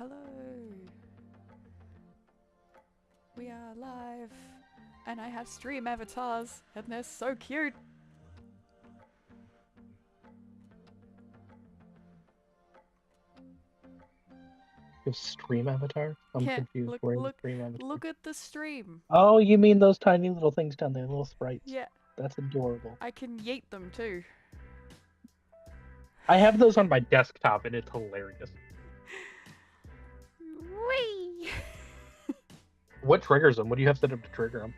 Hello. We are live. And I have stream avatars. And they're so cute. Your stream avatar? I'm Yeah, confused. look, Where is the look, stream avatar? look at the stream. Oh, you mean those tiny little things down there, little sprites. Yeah, That's adorable. I can yeet them too. I have those on my desktop and it's hilarious. Whee! What triggers them? What do you have set up to trigger them?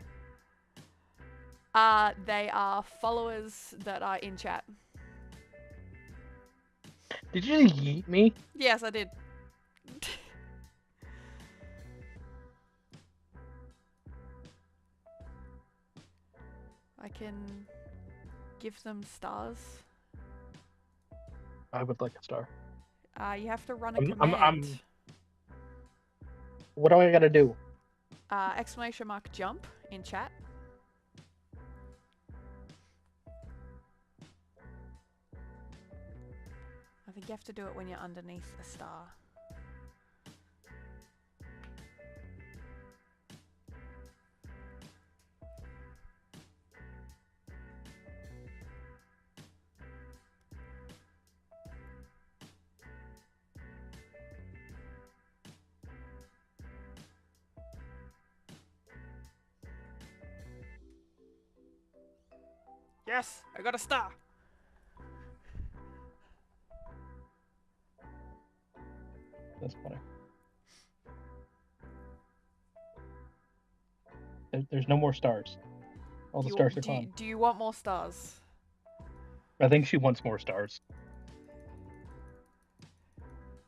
They are followers that are in chat. Did you just yeet me? Yes, I did. I can give them stars. I would like a star. You have to run a command. What do I gotta do? Exclamation mark jump in chat. I think you have to do it when you're underneath a star. Yes, I got a star. That's funny. There's no more stars. All the stars are gone. Do you want more stars? I think she wants more stars.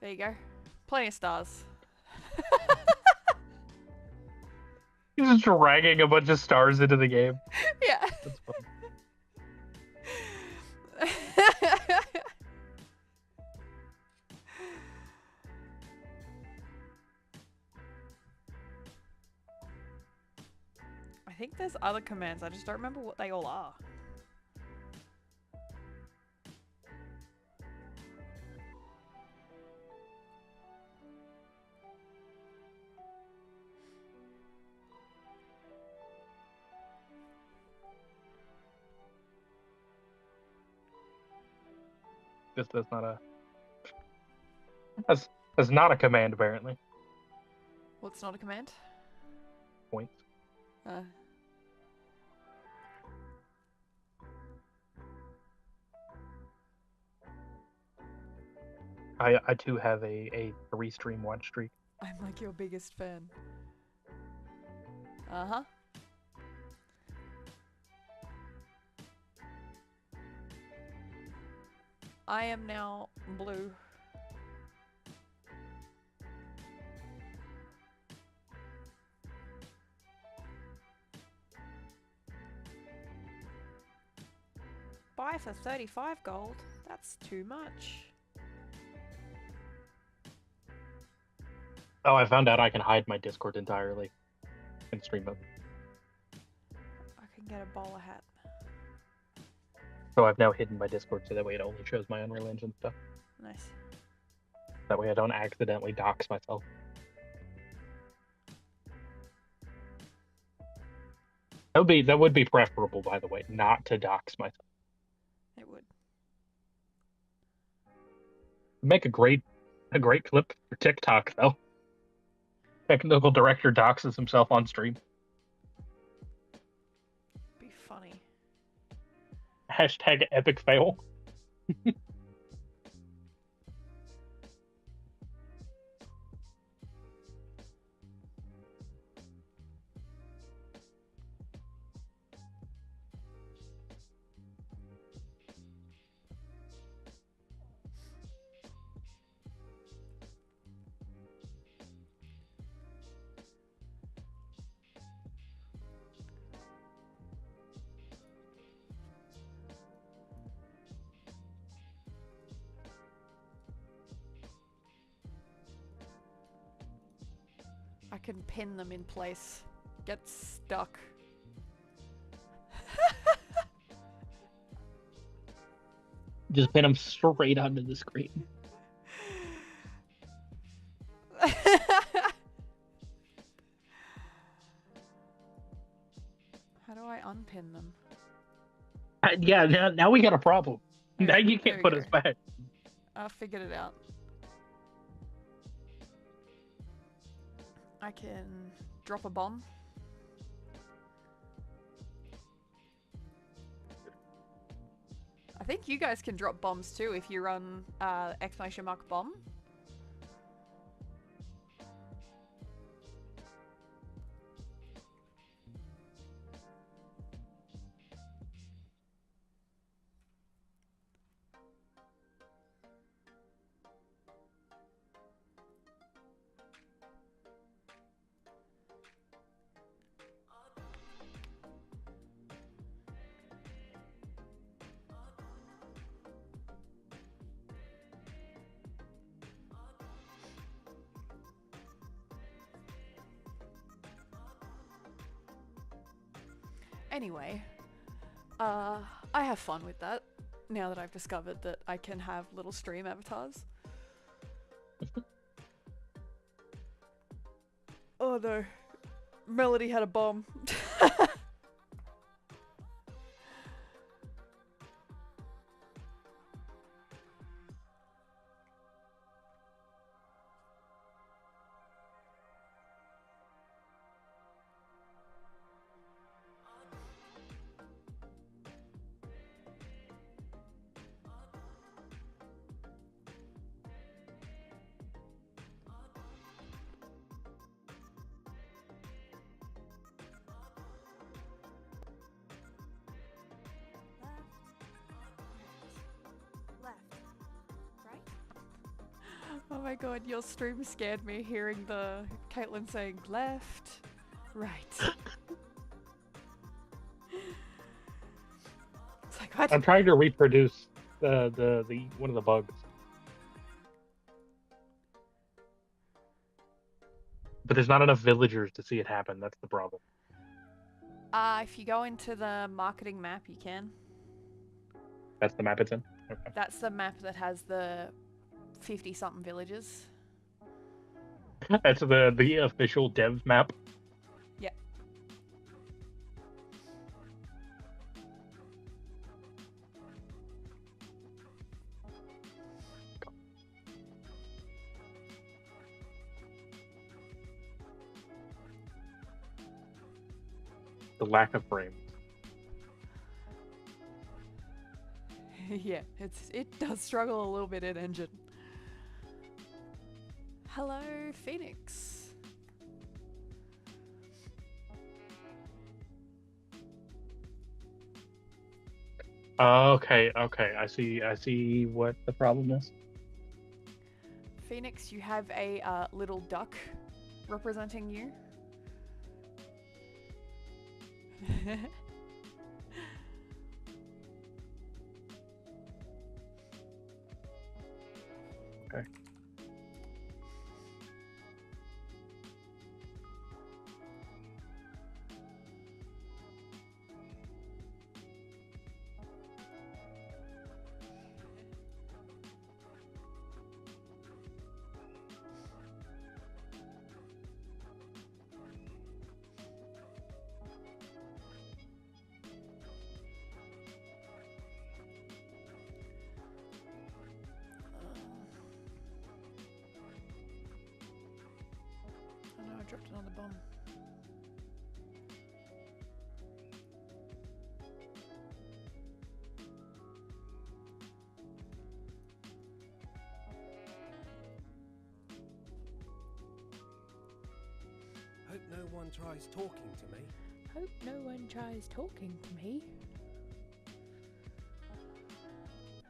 There you go. Plenty of stars. He's just dragging a bunch of stars into the game. Yeah. That's funny. I think there's other commands. I just don't remember what they all are. That's not a. That's not a command apparently. What's not a command? Points. I too have a 3-stream watch streak. I'm like your biggest fan. Uh-huh. I am now blue. Buy for 35 gold? That's too much. Oh, I found out I can hide my Discord entirely in stream mode. I can get a bowler hat. So I've now hidden my Discord so that way it only shows my Unreal Engine stuff. Nice. That way I don't accidentally dox myself. That would be preferable, by the way, not to dox myself. It would. Make a great clip for TikTok though. Technical director doxes himself on stream. Be funny. Hashtag epic fail. I can pin them in place. Get stuck. Just pin them straight onto the screen. How do I unpin them? Yeah, now we got a problem. There, Now you there can't we put go. us back. I figured it out. I can drop a bomb. I think you guys can drop bombs too if you run exclamation mark bomb. Anyway, I have fun with that now that I've discovered that I can have little stream avatars. Oh no, Melody had a bomb. Oh my god, your stream scared me hearing the Caitlin saying left, right. It's like, what? I'm trying to reproduce the one of the bugs. But there's not enough villagers to see it happen. That's the problem. If you go into the marketing map, you can. That's the map it's in? Okay. That's the map that has the 50-something villages. That's the official dev map. Yeah. The lack of frames. Yeah, it does struggle a little bit in engine. Hello, Phoenix. Okay. I see what the problem is. Phoenix, you have a little duck representing you. Okay. Oh no, I dropped another bomb. Hope no one tries talking to me. Hope no one tries talking to me.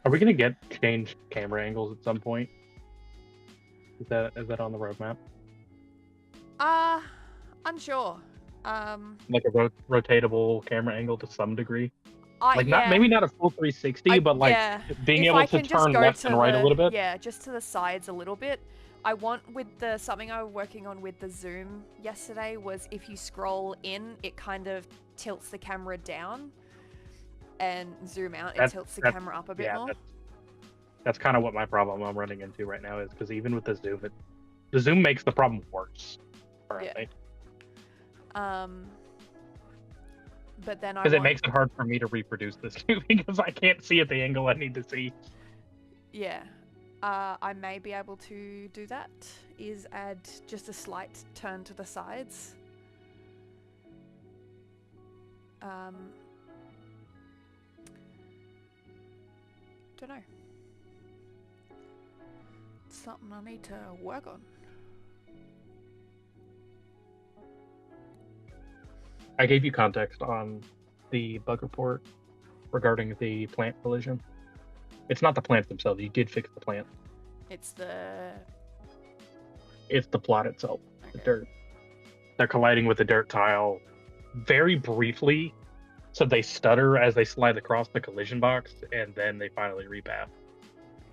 Are we gonna get changed camera angles at some point? Is that on the roadmap? Unsure. Like a rotatable camera angle to some degree? Like Yeah. maybe not a full 360, but like yeah. being If able I to can just turn go left to and right a little bit. Yeah, just to the sides a little bit. I want with the something I was working on with the zoom yesterday was if you scroll in, it kind of tilts the camera down, and zoom out, it tilts the camera up a bit more. That's kind of what my problem I'm running into right now is because even with the The zoom makes the problem worse. Currently. But then Because it makes it hard for me to reproduce this too, because I can't see at the angle I need to see. Yeah. I may be able to do that, is add just a slight turn to the sides. Don't know. It's something I need to work on. I gave you context on the bug report regarding the plant collision. It's not the plants themselves. You did fix the plant. It's the plot itself. okay. The dirt. They're colliding with the dirt tile very briefly, so they stutter as they slide across the collision box, and then they finally repath.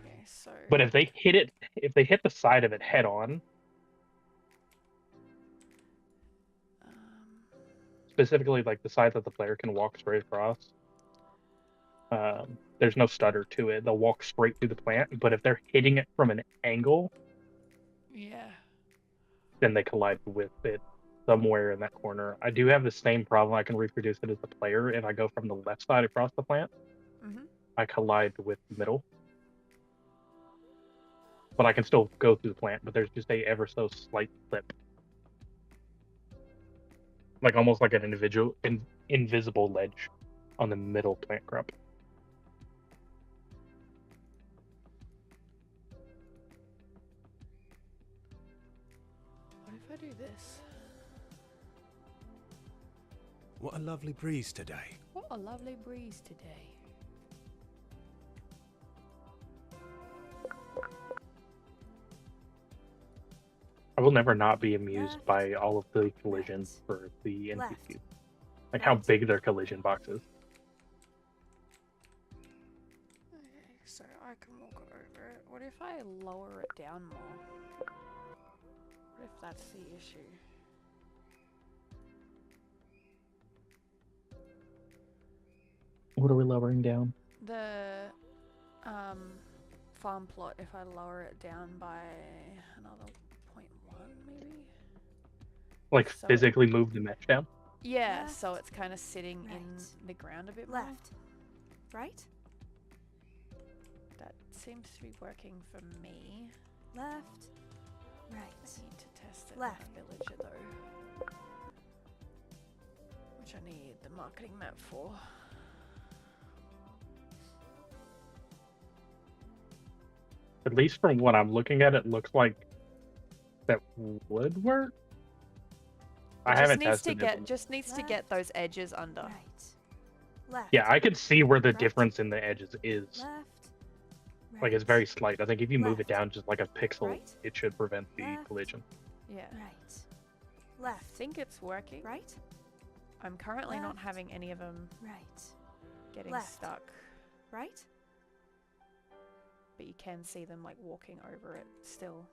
Okay, so. But if they hit the side of it head on, specifically like the side that the player can walk straight across, there's no stutter to it. They'll walk straight through the plant. But if they're hitting it from an angle, yeah, then they collide with it somewhere in that corner. I do have the same problem. I can reproduce it as the player. If I go from the left side across the plant, I collide with the middle. But I can still go through the plant, but there's just a ever so slight flip. Like almost like an invisible ledge on the middle plant crop. What if I do this? What a lovely breeze today. What a lovely breeze today. I will never not be amused Left. by all of the collisions Right. for the NPCs. Left. Like how Right. big their collision box is. Okay, so I can walk over it. What if I lower it down more? What if that's the issue? What are we lowering down? The farm plot, if I lower it down by another 0.1 maybe? Like So- physically move the mesh down? Yeah, Left. so it's kind of sitting in Right. the ground a bit more. Left. Right. That seems to be working for me. Left. I Right. need to test it Left. on a villager though. Which I need the marketing map for. At least from what I'm looking at, it looks like that would work. I haven't tested it. Just needs to get Left. those edges under. Right. Left. Yeah, I could see where the Right. difference in the edges is. Left. Like it's Right. very slight. I think if you move it Left. down just like a pixel, Right. it should prevent the Left. collision. Yeah. Right. I Left. think it's working. Right. I'm currently not Left. having any of them Right. getting Left. stuck, Right. but you can see them like walking over it still.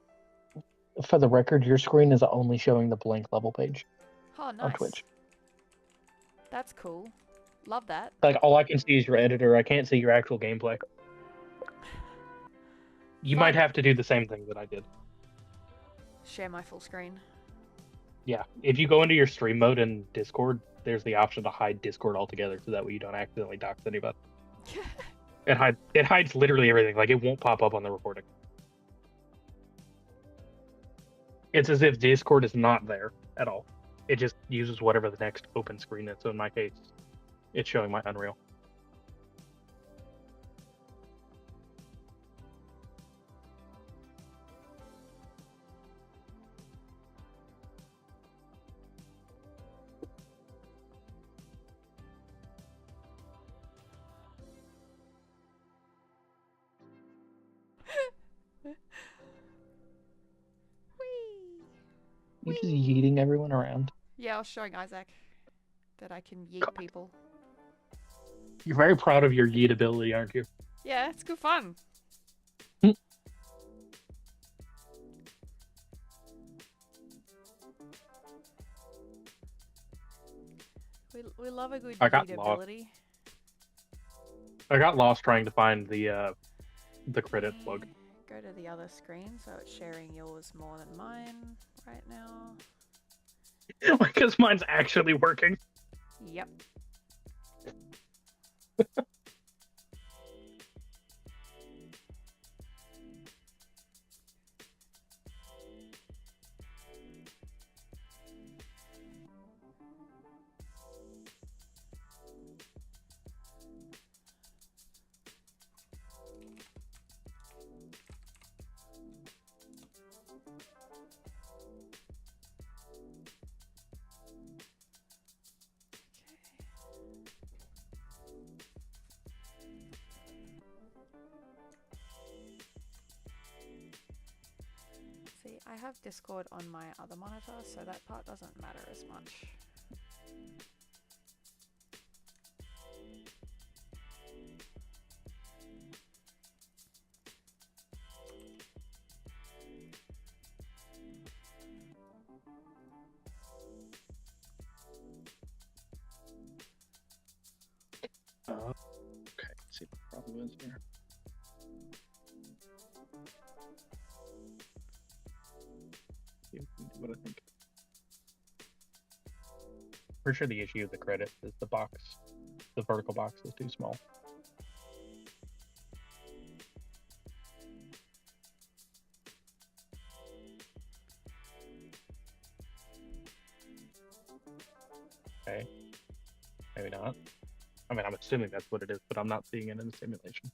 For the record, your screen is only showing the blank level page Oh, on nice. Twitch. That's cool. Love that. Like all I can see is your editor. I can't see your actual gameplay. You might Fine. have to do the same thing that I did. Share my full screen. Yeah, if you go into your stream mode in Discord, there's the option to hide Discord altogether, so that way you don't accidentally dox anybody. It hides literally everything. Like it won't pop up on the recording. It's as if Discord is not there at all. It just uses whatever the next open screen is. So in my case, it's showing my Unreal. Whee! You're just yeeting everyone around. Yeah, I was showing Isaac that I can yeet people. You're very proud of your yeet ability, aren't you? Yeah, it's good fun. Hmm. We love a good I got yeet lost. ability. I got lost trying to find the credit plug. go to the other screen so it's sharing yours more than mine right now. Because mine's actually working. Yep. See, I have Discord on my other monitor, so that part doesn't matter as much. Okay, let's see what the problem is here. See if we can do what I think. Pretty sure the issue of the credit is the box. The vertical box is too small. Okay. Maybe not. I mean, I'm assuming that's what it is, but I'm not seeing it in the simulation.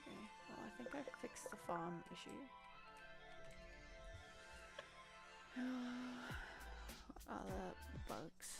Okay, well, I think I fixed the farm issue. What other bugs?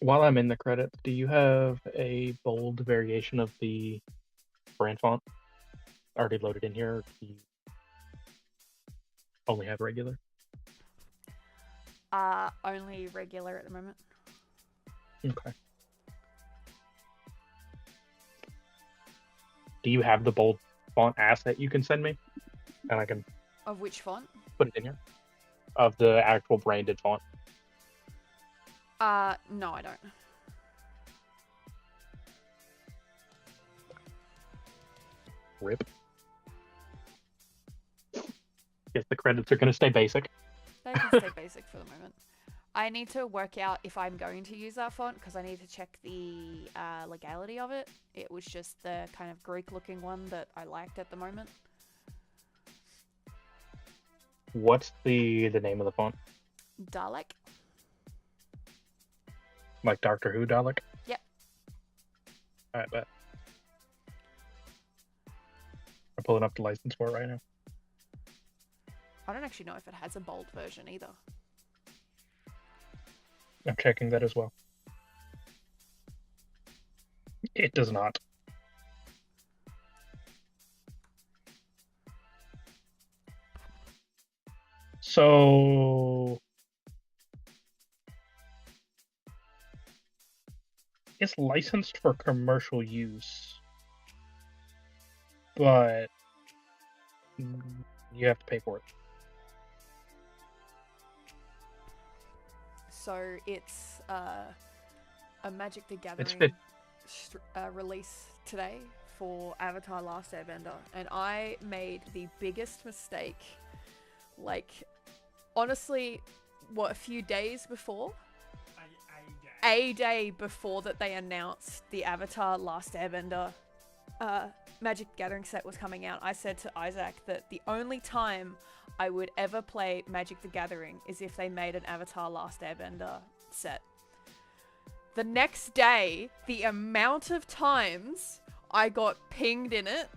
While I'm in the credits, do you have a bold variation of the brand font already loaded in here? Or do you only have regular? Only regular at the moment. Okay. Do you have the bold font asset you can send me? And I can Of which font? put it in here? Of the actual branded font. No, I don't. Rip. Guess the credits are going to stay basic. They can stay basic for the moment. I need to work out if I'm going to use that font because I need to check the legality of it. It was just the kind of Greek looking one that I liked at the moment. What's the name of the font? Dalek. Like Doctor Who Dalek? Yep. Alright, bet. I'm pulling up the license for it right now. I don't actually know if it has a bold version either. I'm checking that as well. It does not. So it's licensed for commercial use, but you have to pay for it. So it's a Magic the It's Gathering release today for Avatar Last Airbender, and I made the biggest mistake. Like, honestly, what, a few days before? A day before that they announced the Avatar Last Airbender Magic the Gathering set was coming out, I said to Isaac that the only time I would ever play Magic the Gathering is if they made an Avatar Last Airbender set. The next day, the amount of times I got pinged in it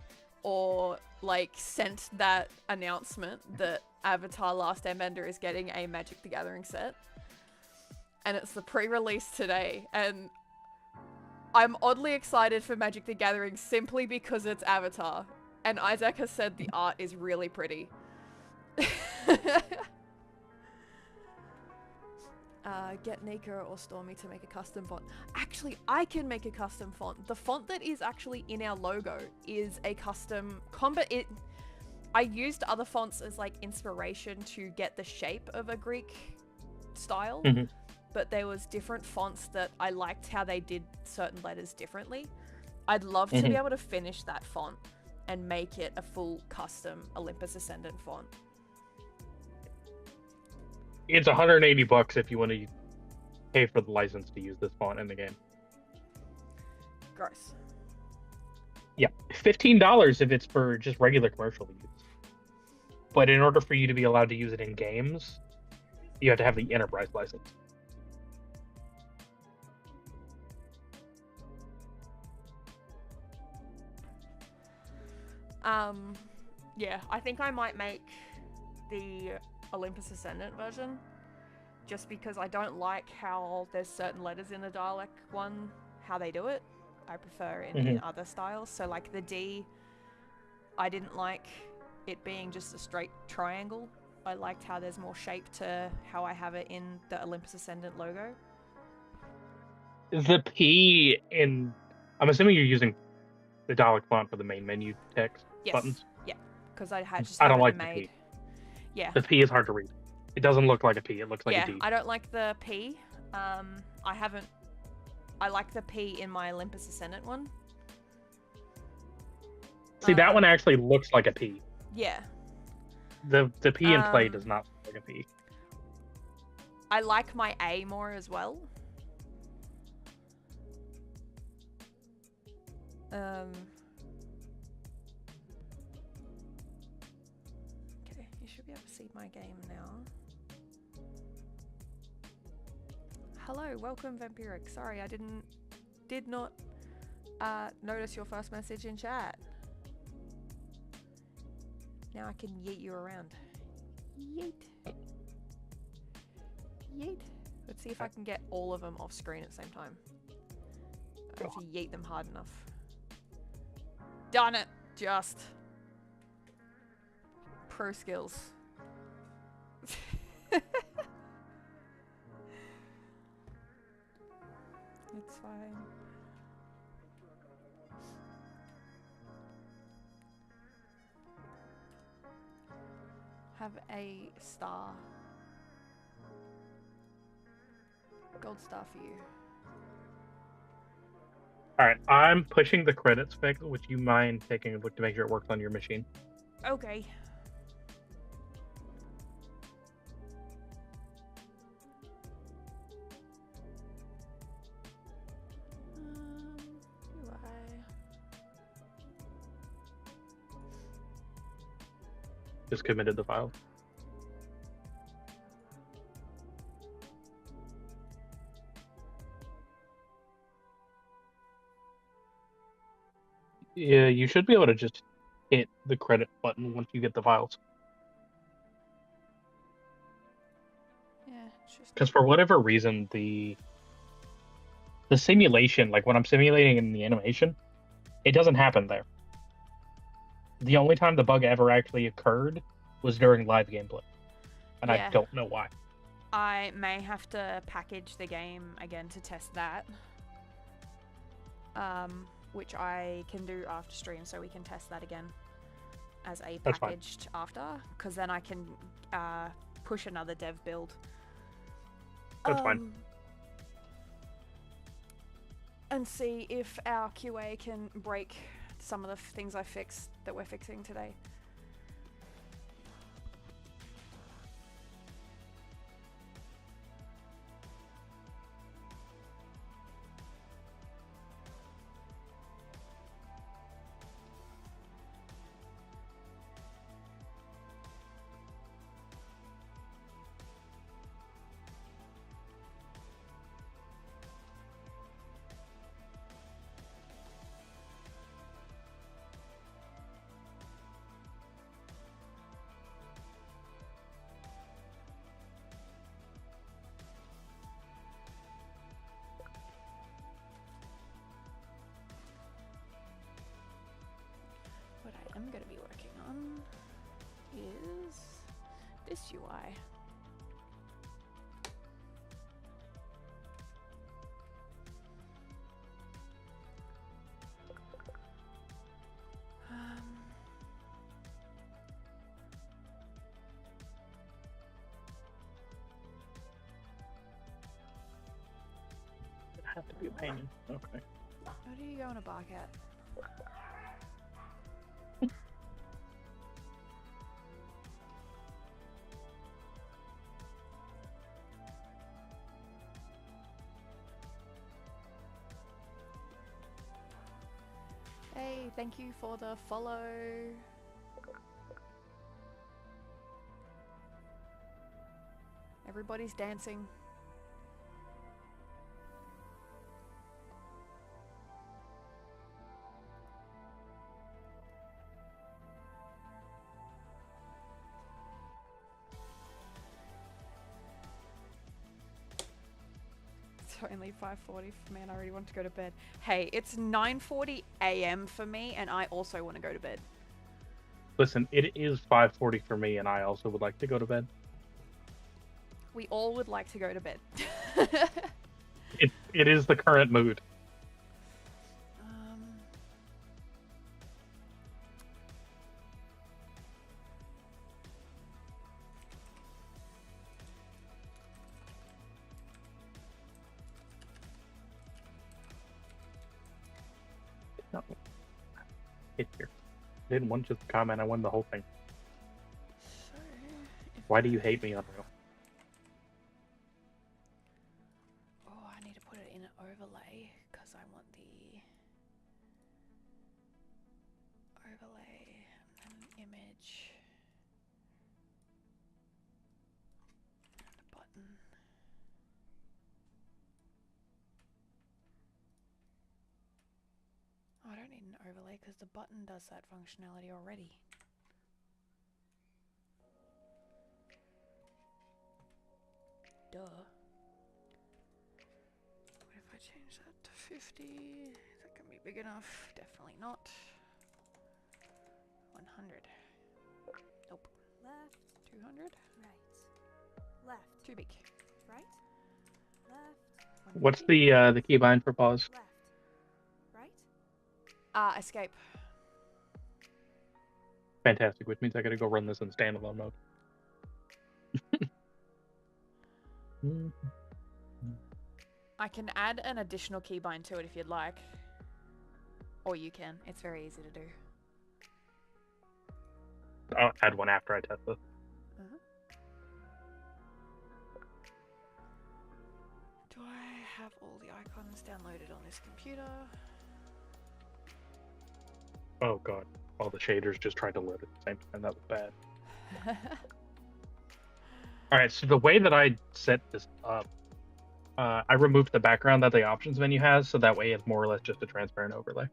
or like sent that announcement that Avatar Last Airbender is getting a Magic the Gathering set, and it's the pre-release today, and I'm oddly excited for Magic the Gathering simply because it's Avatar. And Isaac has said the art is really pretty. Get Nika or Stormy to make a custom font. Actually, I can make a custom font. The font that is actually in our logo is a custom combat. I used other fonts as like inspiration to get the shape of a Greek style, but there was different fonts that I liked how they did certain letters differently. I'd love to be able to finish that font and make it a full custom Olympus Ascendant font. It's $180 if you want to pay for the license to use this font in the game. Gross. Yeah, $15 if it's for just regular commercial use. But in order for you to be allowed to use it in games, you have to have the enterprise license. Yeah, I think I might make the Olympus Ascendant version, just because I don't like how there's certain letters in the dialect one, how they do it. I prefer in other styles. So like the D, I didn't like it being just a straight triangle. I liked how there's more shape to how I have it in the Olympus Ascendant logo. The P in... I'm assuming you're using the dialect font for the main menu text buttons. Yeah, because I had I don't like the P. Yeah. The P is hard to read. It doesn't look like a P. It looks like a D. I don't like the P. I like the P in my Olympus Ascendant one. See, that one actually looks like a P. Yeah. The P in play does not look like a P. I like my A more as well. Okay, you should be able to see my game now. Hello, welcome Vampiric. Sorry, I did not notice your first message in chat. Now I can yeet you around. Yeet. Yeet. Let's see if I can get all of them off screen at the same time. I have to yeet them hard enough. Done it! Just. Pro skills. It's fine. Have a star. Gold star for you. Alright, I'm pushing the credits fix. Would you mind taking a look to make sure it works on your machine? Okay. UI. Just committed the file. Yeah, you should be able to just hit the credit button once you get the files. Yeah, it's just... Because for whatever reason, the simulation, like when I'm simulating in the animation, it doesn't happen there. The only time the bug ever actually occurred was during live gameplay. And Yeah. I don't know why. I may have to package the game again to test that. Which I can do after stream, so we can test that again as a That's fine. packaged after, because then I can push another dev build. That's fine. And see if our QA can break some of the things I fixed that we're fixing today. be working on is this UI. Have to be a painting. Okay. How do you go on a bar cat? Hey, thank you for the follow. Everybody's dancing. It's only 5:40 for me and I already want to go to bed. Hey, it's 9:40 a.m. for me and I also want to go to bed. Listen, it is 5:40 for me, and I also would like to go to bed. We all would like to go to bed. It is the current mood. No. Hit here. I didn't want just a comment, I won the whole thing. So, Why do you hate me, Unreal? oh, I need to put it in an overlay because I want the overlay and an image and a button. Oh, I don't need an overlay because the button does that functionality already. Duh. What if I change that to 50? Is that gonna be big enough? Definitely not. 100. Nope. Left, 200? right. Left, Too big. right. Left, What's 150? the keybind for pause? left. Right. Escape. Fantastic, which means I gotta go run this in standalone mode. I can add an additional keybind to it if you'd like. Or you can. It's very easy to do. I'll add one after I test this. Do I have all the icons downloaded on this computer? Oh god, all the shaders just tried to load at the same time. That was bad. Alright, so the way that I set this up, I removed the background that the options menu has, so that way it's more or less just a transparent overlay.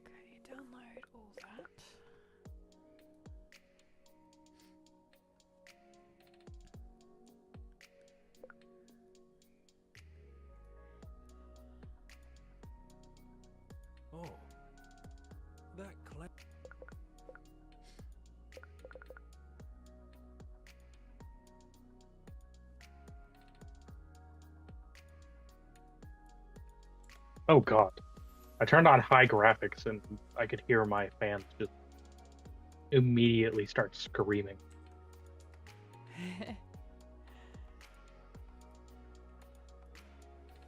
Okay, download all that. Oh, that Oh god. I turned on high graphics and I could hear my fans just immediately start screaming.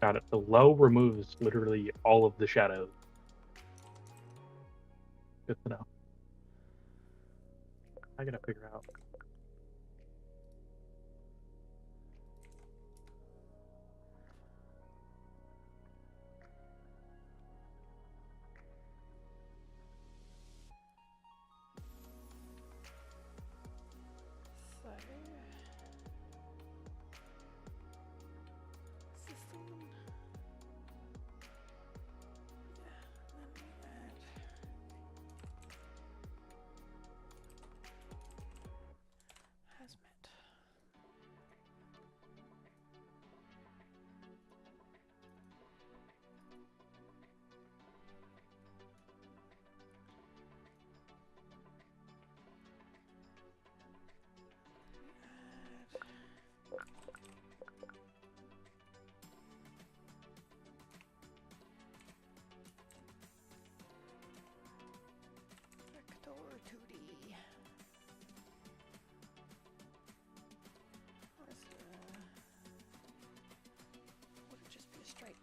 Got it. The low removes literally all of the shadows. Good to know. I gotta figure out. So, is this the one? Yeah, let me add.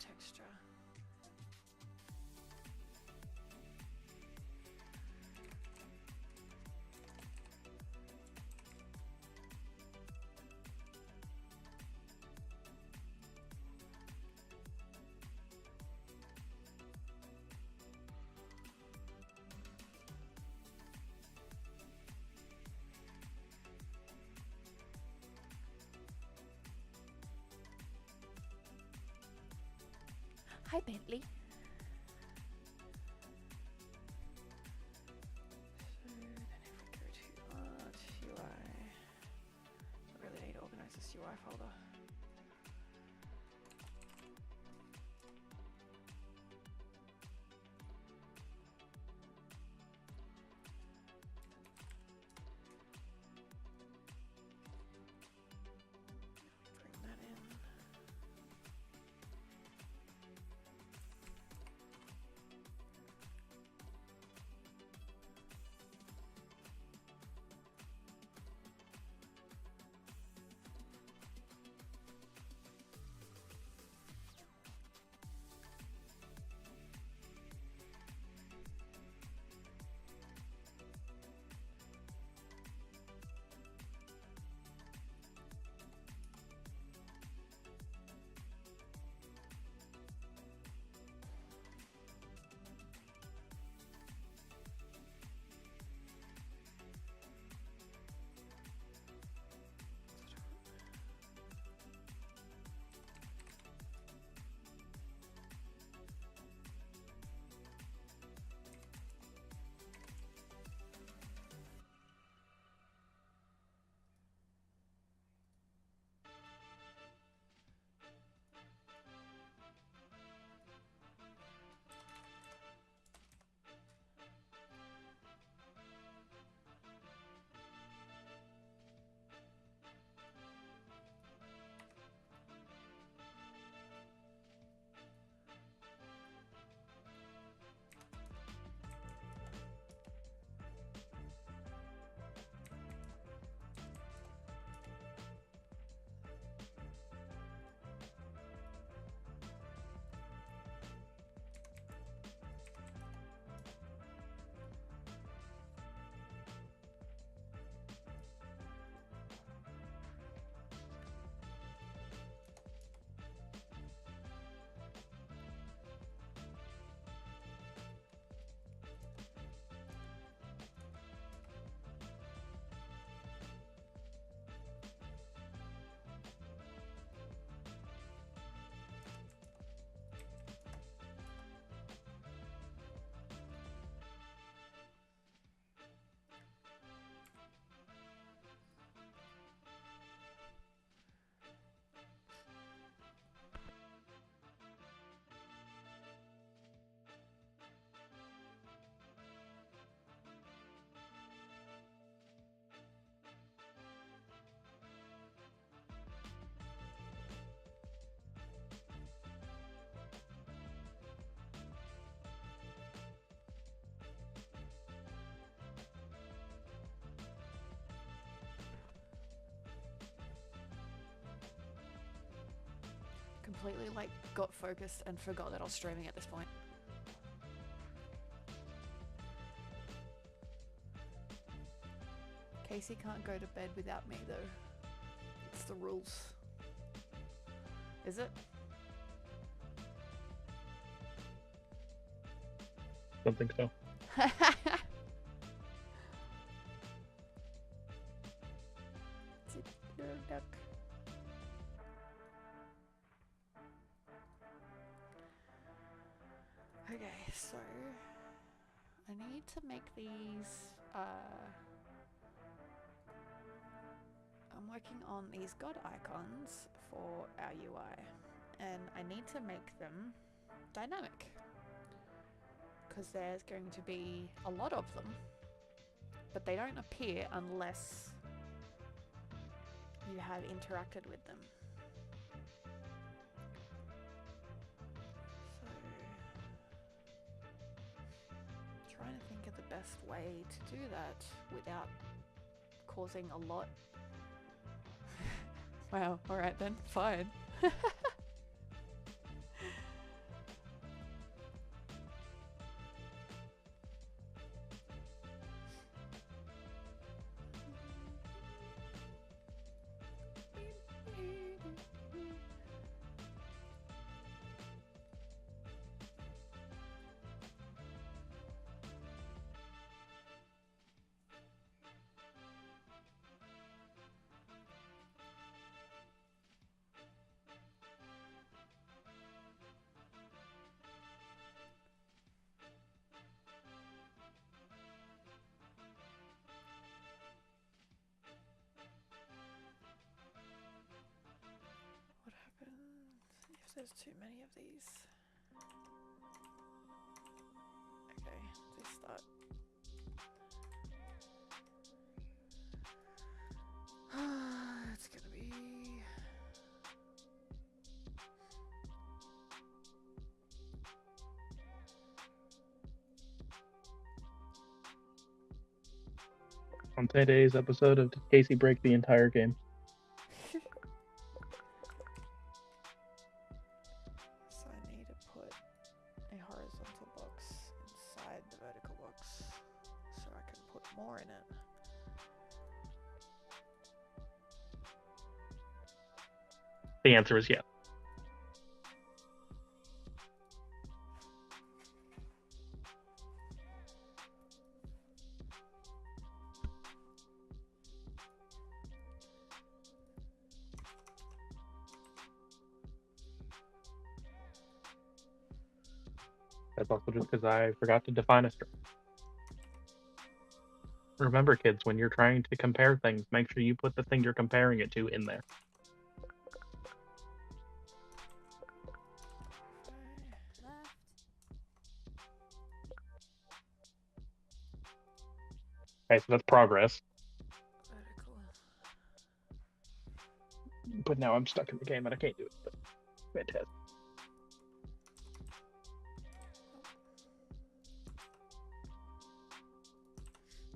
texture. Hi, Bentley. So then if we go to Art, UI, I really need to organize this UI folder. Bring that in. Completely like got focused and forgot that I was streaming at this point. Casey can't go to bed without me though. It's the rules. Is it? Don't think so. Duck. Okay, so I need to make these, I'm working on these god icons for our UI, and I need to make them dynamic because there's going to be a lot of them, but they don't appear unless you have interacted with them. Trying to think of the best way to do that without causing a lot. Wow, alright then, fine. there's too many of these. Okay, let's start. It's gonna be... On today's episode of Did Casey Break the Entire Game? So I need to put a horizontal box inside the vertical box so I can put more in it. The answer is yes. That's also just because I forgot to define a string. Remember, kids, when you're trying to compare things, make sure you put the thing you're comparing it to in there. Left. Okay, so that's progress. Vertical. But now I'm stuck in the game and I can't do it. But fantastic.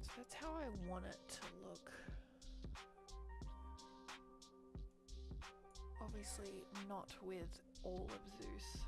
So that's how I want it to look. Obviously not with all of Zeus.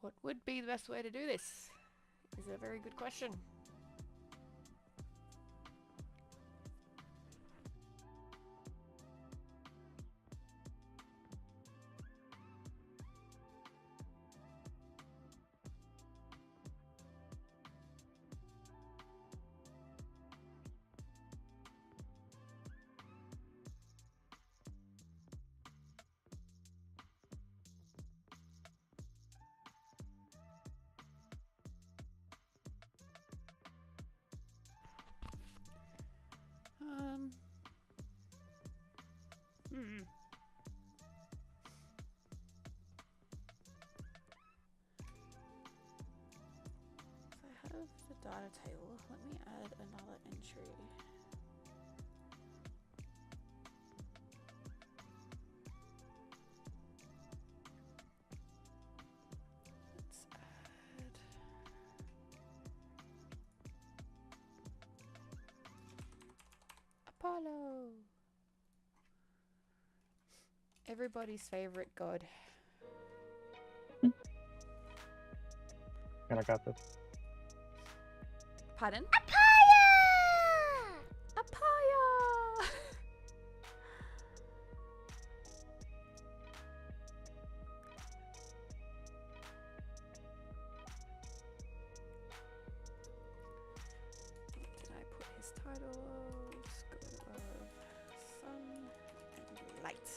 What would be the best way to do this? Is a very good question. So I have the data table. Let me add another entry. Let's add Apollo. Everybody's favorite god. And I got this. Pardon? Apaya! Apaya! Did I put his titles? God of Sun and Light.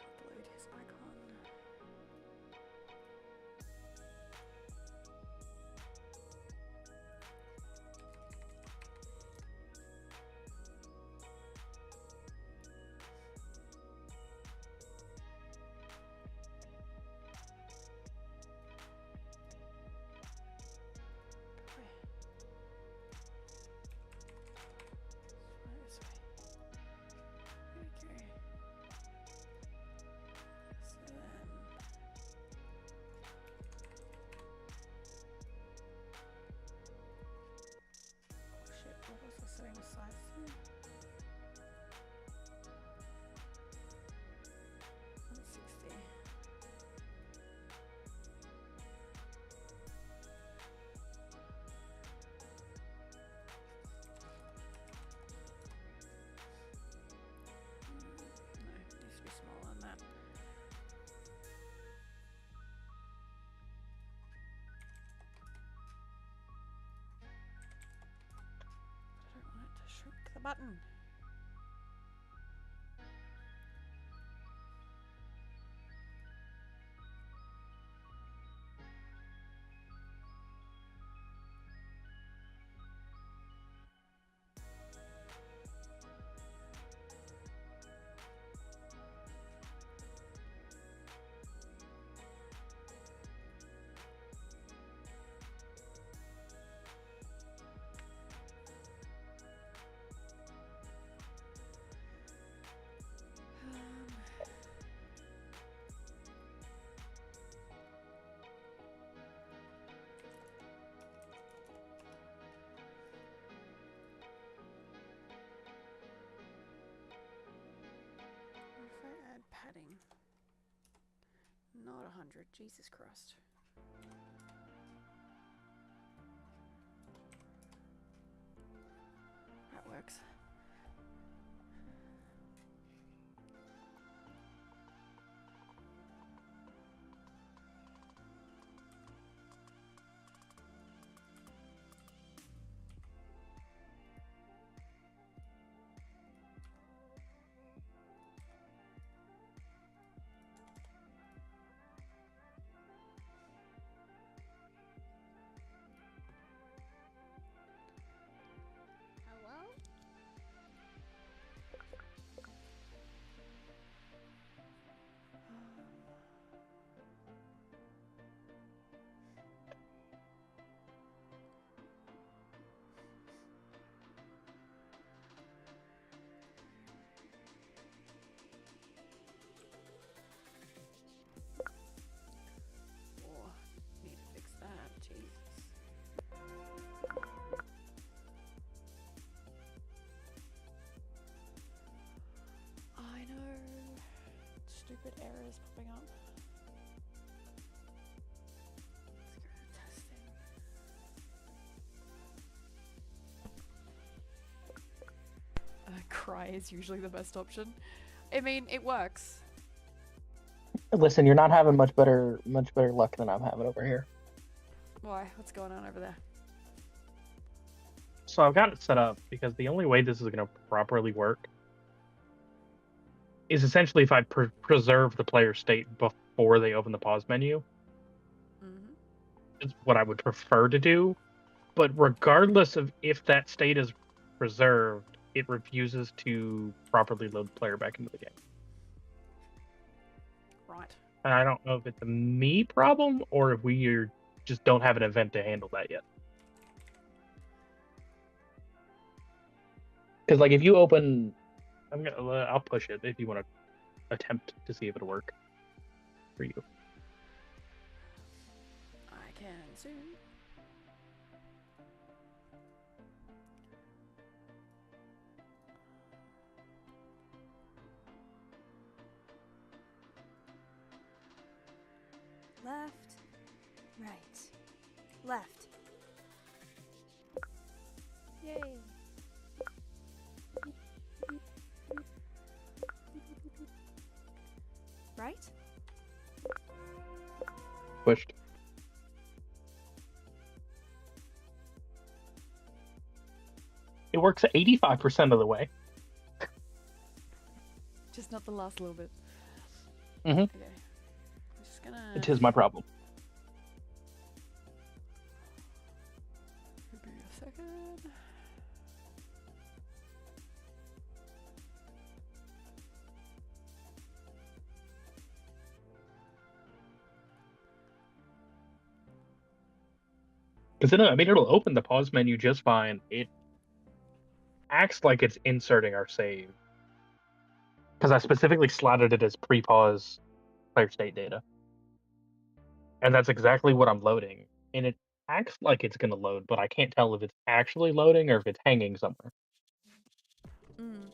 Upload his icon. button. What if I add padding? Not 100, Jesus Christ. That works. Hello? Oh, need to fix that. Jesus. I know. Stupid errors popping up. Let's go to testing. Cry is usually the best option. I mean, it works. Listen, you're not having much better luck than I'm having over here. Why? What's going on over there? So I've got it set up because the only way this is going to properly work is essentially if I preserve the player state before they open the pause menu. Mm-hmm. It's what I would prefer to do. But regardless of if that state is preserved, it refuses to properly load the player back into the game. Right. And I don't know if it's a me problem or if we just don't have an event to handle that yet. Because like if you open, I'll push it if you want to attempt to see if it'll work for you. I can soon. Left, right, left. Yay. Right? Pushed. It works 85% of the way. Just not the last little bit. Mhm. Okay. I'm just gonna. It is my problem. Give me a second. Because it'll open the pause menu just fine. It acts like it's inserting our save. Because I specifically slotted it as pre-pause player state data. And that's exactly what I'm loading. And it acts like it's going to load, but I can't tell if it's actually loading or if it's hanging somewhere. Mm.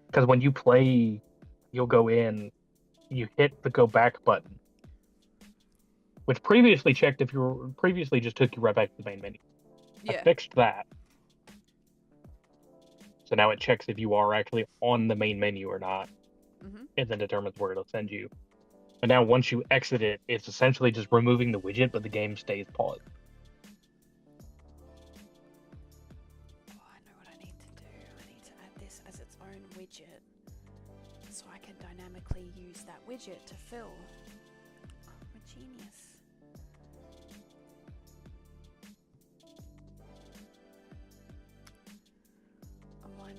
Because when you play, you'll go in, you hit the go back button, which previously checked if you were previously just took you right back to the main menu. Yeah. I fixed that. So now it checks if you are actually on the main menu or not, Mm-hmm. and then determines where it'll send you. But now once you exit it, it's essentially just removing the widget, but the game stays paused. Oh, I own widget, so I can dynamically use that widget to fill. Oh, I'm a genius. I'm blind.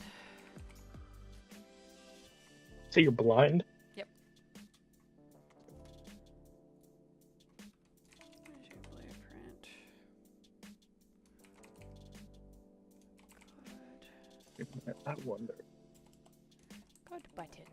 So you're blind? Yep. Where's your blueprint? Good. I wonder. Good button.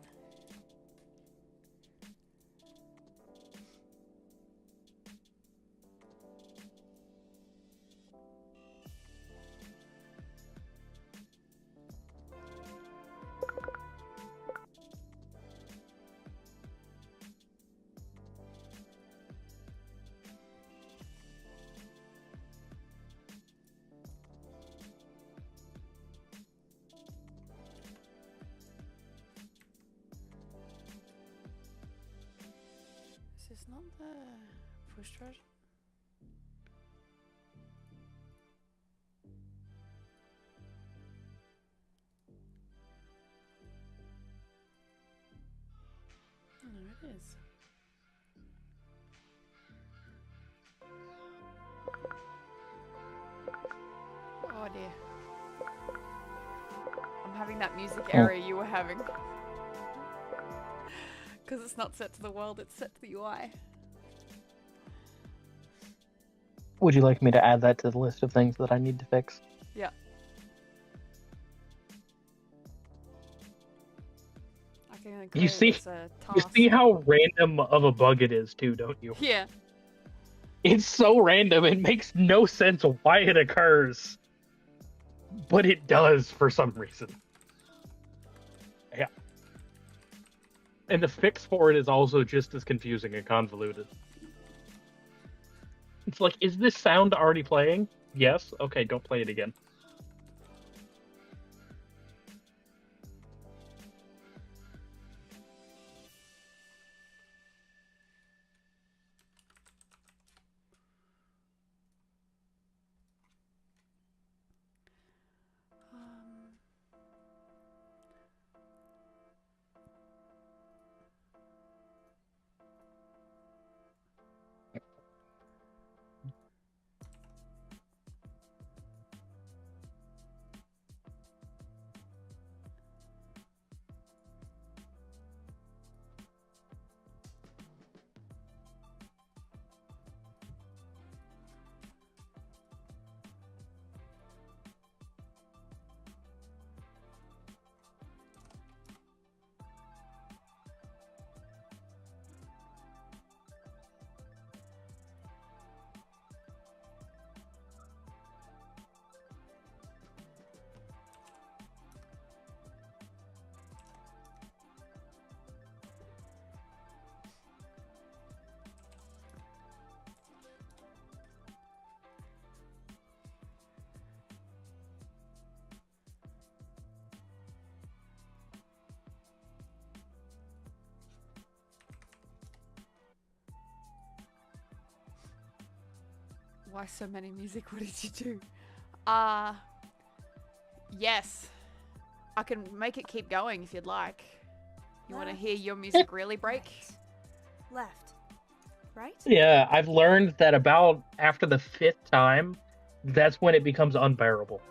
Is this not the push version? No, it is. Oh dear. I'm having that music error you were having. Because it's not set to the world, it's set to the UI. Would you like me to add that to the list of things that I need to fix? Yeah. I can include You see, it as a you task. see how random of a bug it is too, don't you? Yeah. It's so random, it makes no sense why it occurs. But it does for some reason. Yeah. And the fix for it is also just as confusing and convoluted. It's like, is this sound already playing? Yes? Okay, don't play it again. Why so many music? What did you do? Yes. I can make it keep going if you'd like. You want to hear your music really break? Right. Left. Right? Yeah, I've learned that about after the 5th time, that's when it becomes unbearable.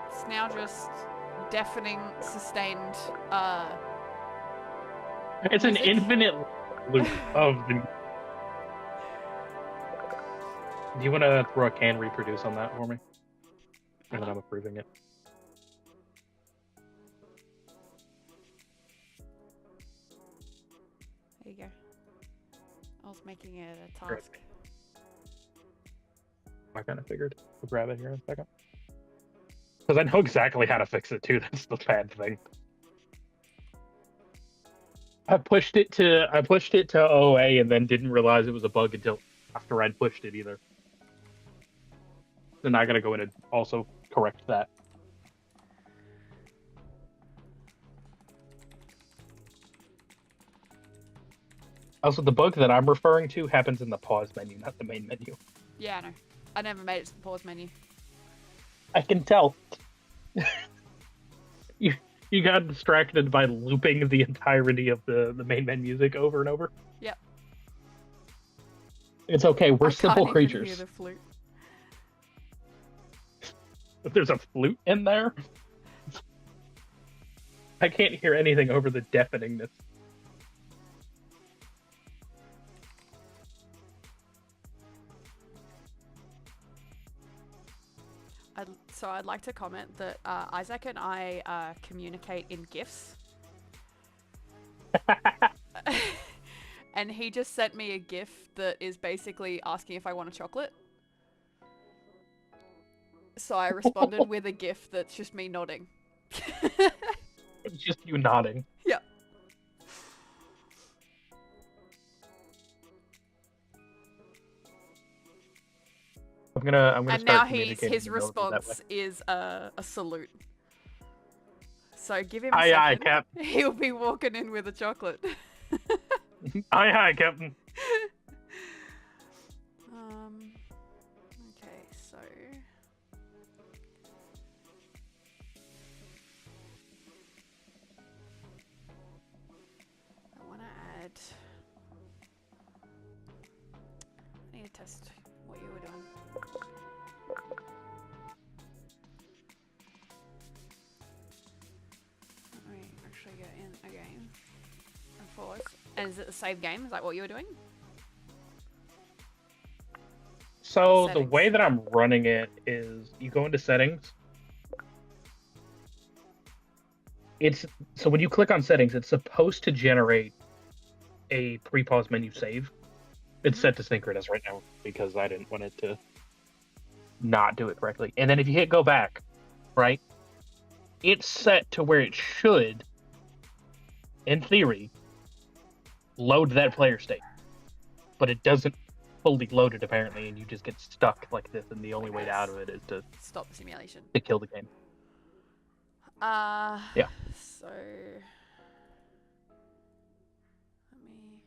It's now just deafening, sustained, It's an music. infinite loop of the... Do you want to throw a can reproduce on that for me? And then I'm approving it. There you go. I was making it a Great. task. I kind of figured. We'll grab it here in a second. Because I know exactly how to fix it too. That's the bad thing. I pushed it to OA and then didn't realize it was a bug until after I'd pushed it either. Then I gotta go in and also correct that. Also, the bug that I'm referring to happens in the pause menu, not the main menu. Yeah, I know. I never made it to the pause menu. I can tell. You got distracted by looping the entirety of the main menu music over and over. Yep. It's okay. We're I simple can't even hear creatures. the flute. If there's a flute in there, I can't hear anything over the deafeningness. So I'd like to comment that Isaac and I communicate in GIFs. And he just sent me a GIF that is basically asking if I want a chocolate. So I responded with a GIF that's just me nodding. It's just you nodding. Yep. I'm gonna And start now communicating his in Military that way. response is a salute. So give him a Aye, aye, second. Captain. He'll be walking in with a chocolate. Aye, aye, Captain. Okay, so I want to add. I need to test what you were doing. Let me actually get in a game and pause. And is it the save game? Is that what you were doing? So the Settings. way that I'm running it is you go into settings. So when you click on settings, it's supposed to generate a pre-pause menu save. It's set to synchronous right now because I didn't want it to not do it correctly. And then if you hit go back, right, it's set to where it should, in theory, load that player state. But it doesn't fully load it apparently, and you just get stuck like this, and the only way out of it is to Stop the simulation. kill the game. Yeah. So let me.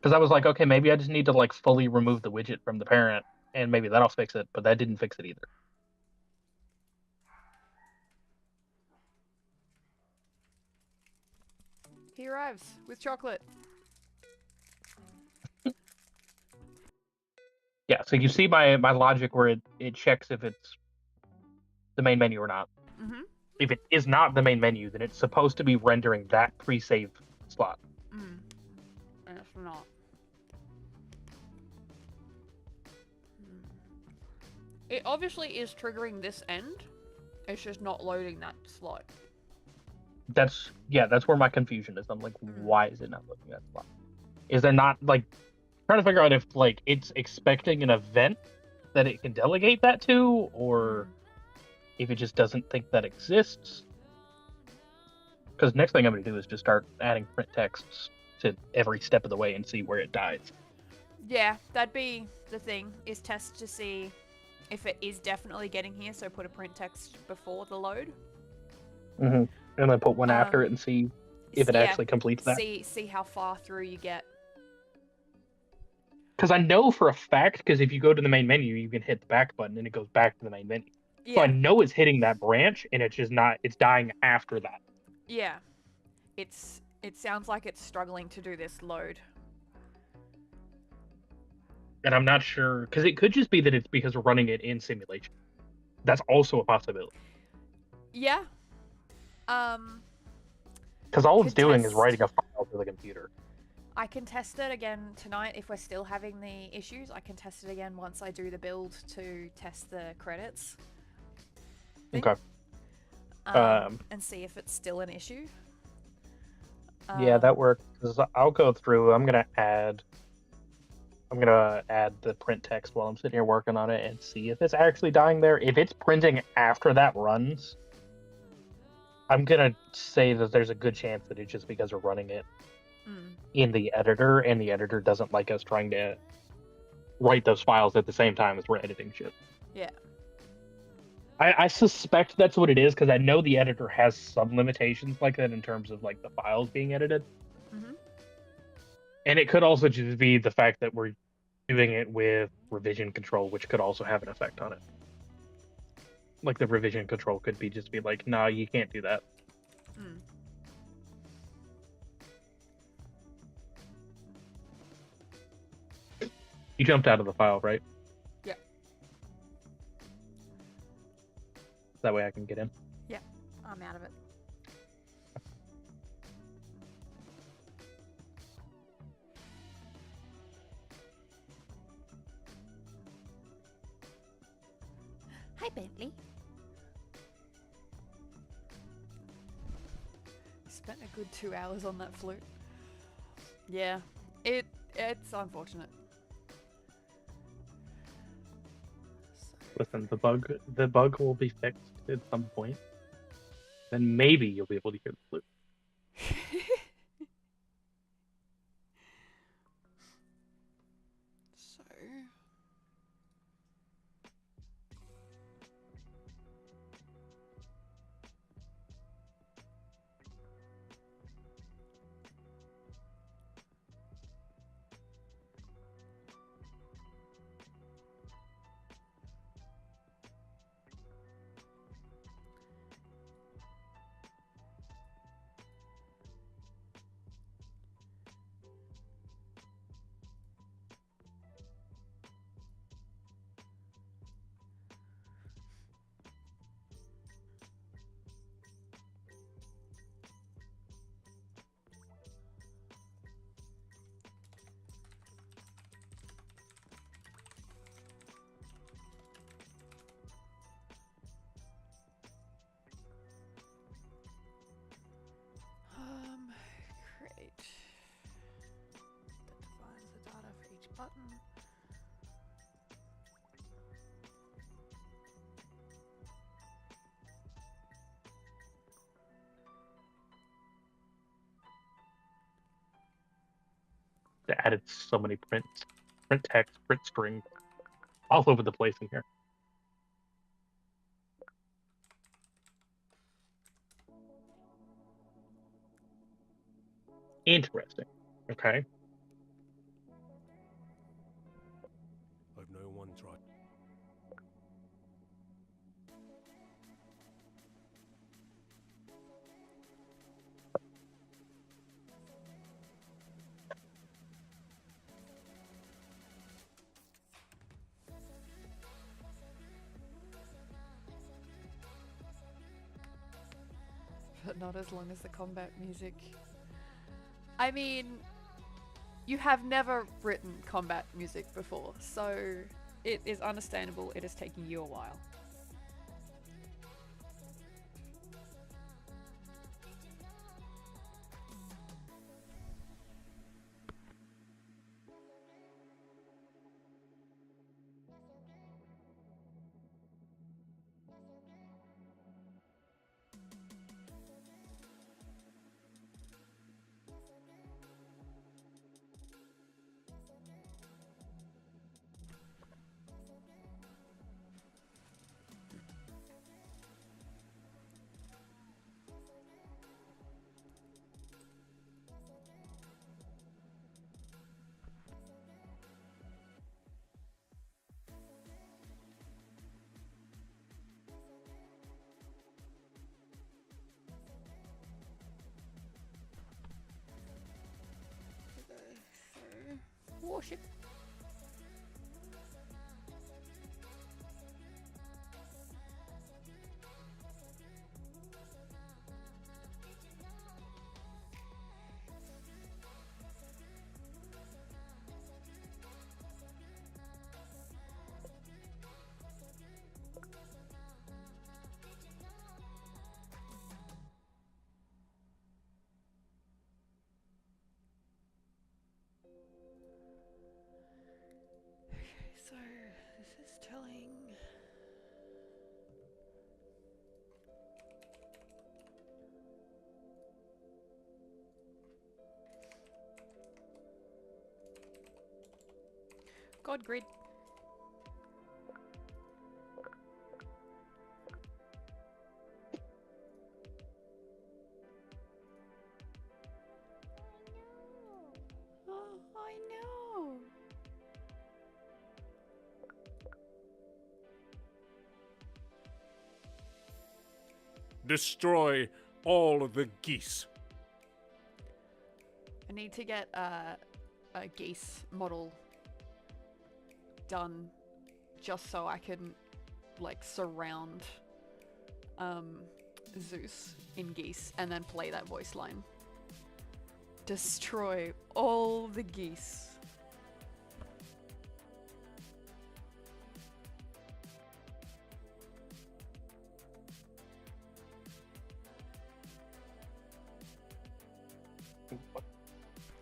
Because I was like, okay, maybe I just need to like fully remove the widget from the parent, and maybe that'll fix it. But that didn't fix it either. He arrives with chocolate. Yeah, so you see my logic where it checks if it's the main menu or not. Mm-hmm. If it is not the main menu, then it's supposed to be rendering that pre-save slot. And it's not. It obviously is triggering this end. It's just not loading that slot. That's where my confusion is. I'm like, why is it not loading that slot? Is there not like trying to figure out if like it's expecting an event that it can delegate that to, or if it just doesn't think that exists? Because next thing I'm going to do is just start adding print texts to every step of the way and see where it dies. Yeah, that'd be the thing, is test to see if it is definitely getting here, so put a print text before the load. Mm-hmm. And then put one after it and see if it actually completes that. See how far through you get. Because I know for a fact, because if you go to the main menu, you can hit the back button and it goes back to the main menu. Yeah. So I know it's hitting that branch, and it's just not, it's dying after that. Yeah. It sounds like it's struggling to do this load. And I'm not sure, because it could just be that it's because we're running it in simulation. That's also a possibility. Yeah. Because all it's doing is writing a file to the computer. I can test it again tonight if we're still having the issues. I can test it again once I do the build to test the credits thing. Okay. And see if it's still an issue. Yeah, that works. 'Cause I'll go through. I'm gonna add the print text while I'm sitting here working on it and see if it's actually dying there. If it's printing after that runs, I'm gonna say that there's a good chance that it's just because we're running it in the editor, and the editor doesn't like us trying to write those files at the same time as we're editing shit. Yeah. I suspect that's what it is, because I know the editor has some limitations like that in terms of like the files being edited. And it could also just be the fact that we're doing it with revision control, which could also have an effect on it. Like the revision control could be just be like, nah, you can't do that. Mm. You jumped out of the file, right? Yeah. That way I can get in. Yeah, I'm out of it. Hi, Bentley. Spent a good 2 hours on that flute. Yeah, it's unfortunate. Listen, the bug will be fixed at some point. Then maybe you'll be able to hear the flute. So create that defines the data for each button. They added so many prints, print text, print string, all over the place in here. Interesting. Okay. I've no one tried. But not as long as the combat music. I mean, you have never written combat music before, so it is understandable it is taking you a while. Warship. So this is telling God grid. Oh. Destroy all the geese. I need to get a geese model done just so I can like surround Zeus in geese and then play that voice line. Destroy all the geese.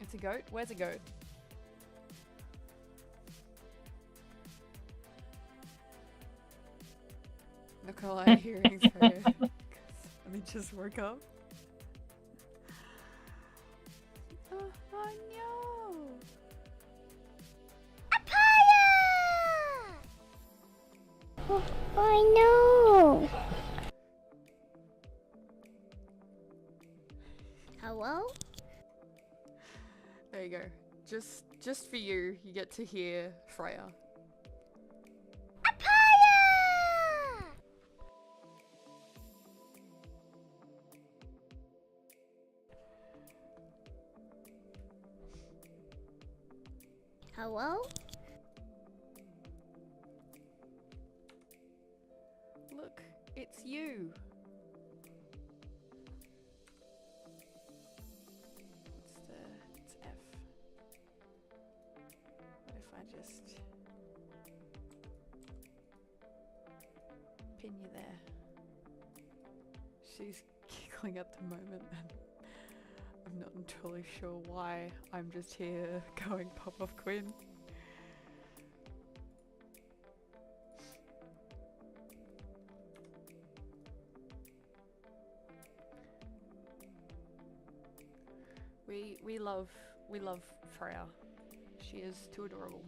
It's a goat? Where's a goat? Not gonna lie, hearing's fair. Let me just woke up. Oh no! Oh no! Hello? There you go. Just for you, you get to hear Freya. Hello? Look, it's you. It's F. What if I just pin you there? She's giggling at the moment and I'm not entirely sure why. I'm just here going pop off Quinn. We love Freya. She is too adorable.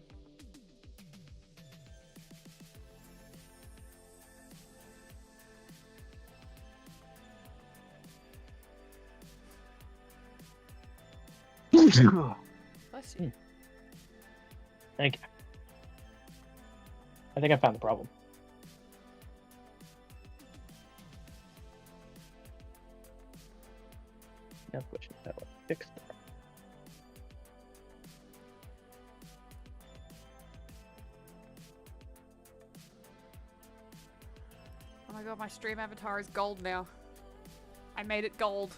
Bless you. Thank you. I think I found the problem. Now pushing that one. Fix that. Oh my god, my stream avatar is gold now. I made it gold.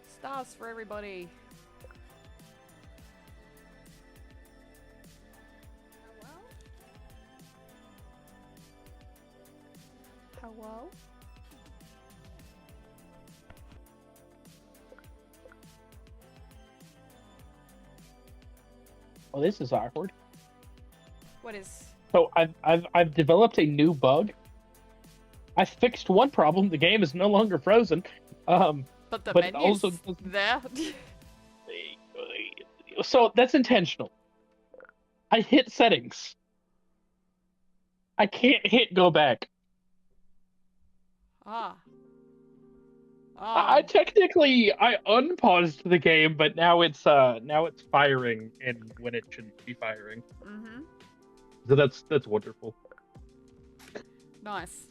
Stars for everybody. Hello? Hello? Well, this is awkward. What is? So I've developed a new bug. I fixed one problem. The game is no longer frozen. But the But it menu's also there. So that's intentional. I hit settings. I can't hit go back. Ah. I technically unpaused the game, but now it's firing and when it shouldn't be firing. Mm-hmm. So that's wonderful. Nice.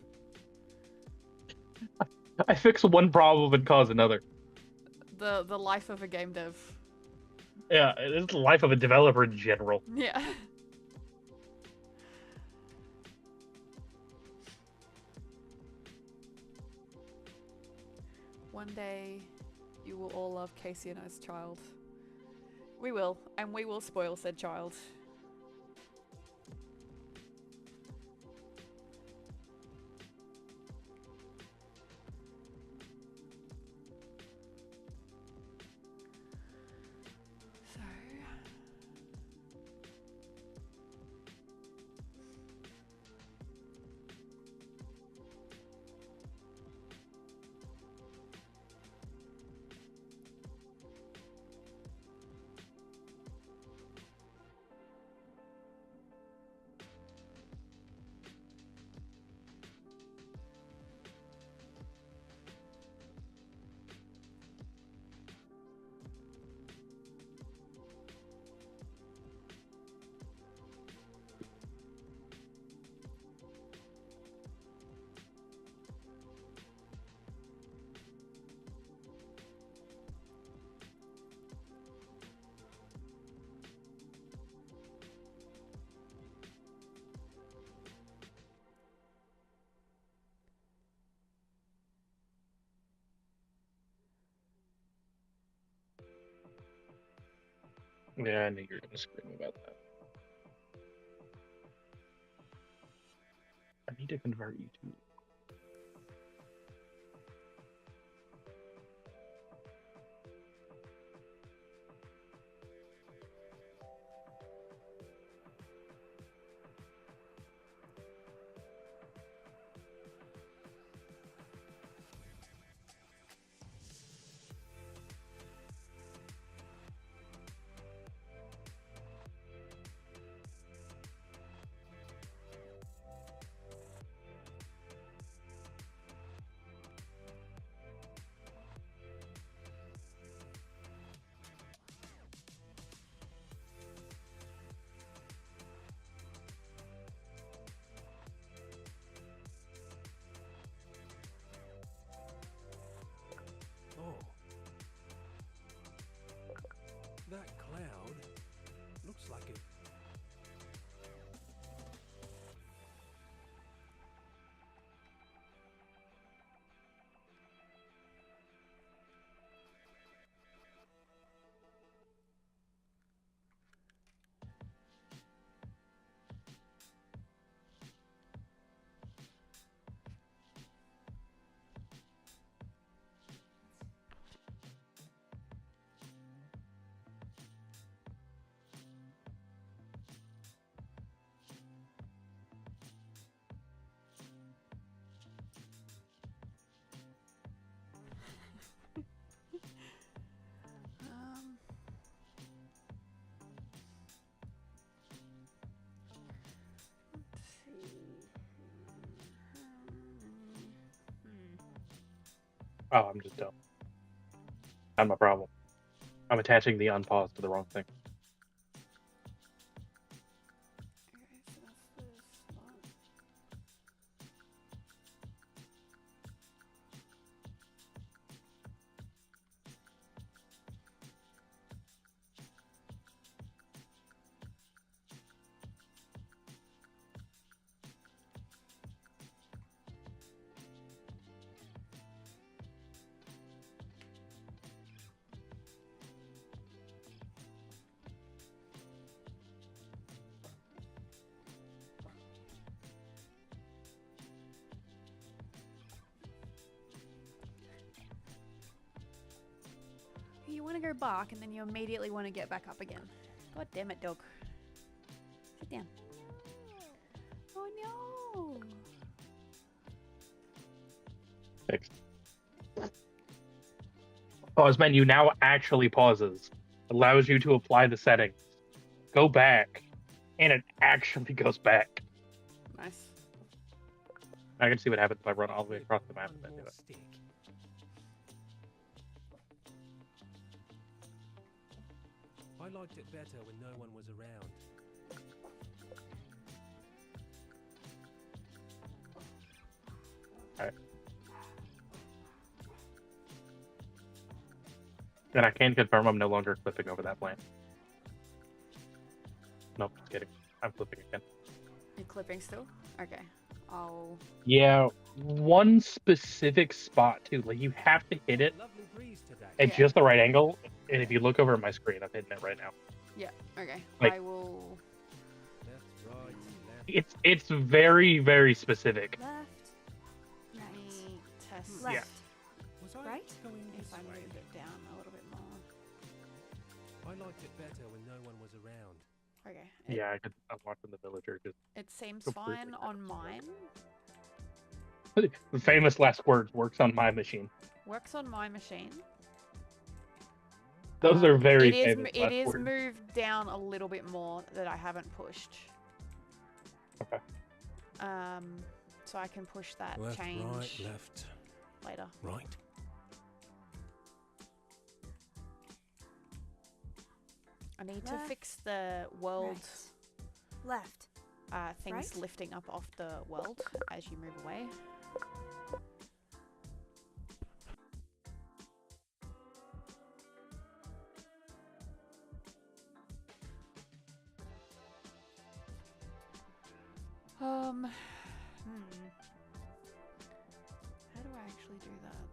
I fix one problem and cause another. The life of a game dev. Yeah, it's the life of a developer in general. Yeah. One day, you will all love Casey and I's child. We will, and we will spoil said child. So... Yeah, I knew you were gonna scream about that. I need to convert you to. Oh. That cloud looks like it. Let's see. Oh, I'm just dumb. Not my problem. I'm attaching the unpause to the wrong thing. Okay, so that's this one. You want to go bark and then you immediately want to get back up again. God damn it, dog. Sit down. Oh no! Fixed. Pause menu now actually pauses. Allows you to apply the settings. Go back. And it actually goes back. Nice. I can see what happens if I run all the way across the map and then do it. Stick. I liked it better when no one was around. Alright. And I can confirm I'm no longer flipping over that plant. Nope, just kidding. I'm flipping again. You're clipping still? Okay. I'll... Yeah, one specific spot too. Like you have to hit it Lovely breeze today. at Yeah. just the right angle. And if you look over at my screen, I'm hitting it right now. Yeah, okay. Like- I will... Left, right, left. It's very, very specific. Left. Let Right. me test... Left. Yeah. Was I Right? going If this I way? move it down a little bit more. I liked it better when no one was around. Okay. Yeah, I'm watching the villager just It seems completely fine on mine. the famous last words works on my machine. Works on my machine. Those are very It is, famous it last is words. moved down a little bit more that I haven't pushed. Okay. So I can push that Left, change right, left, later. right. I need to Left, fix the world Left. things right. lifting up off the world as you move away. How do I actually do that?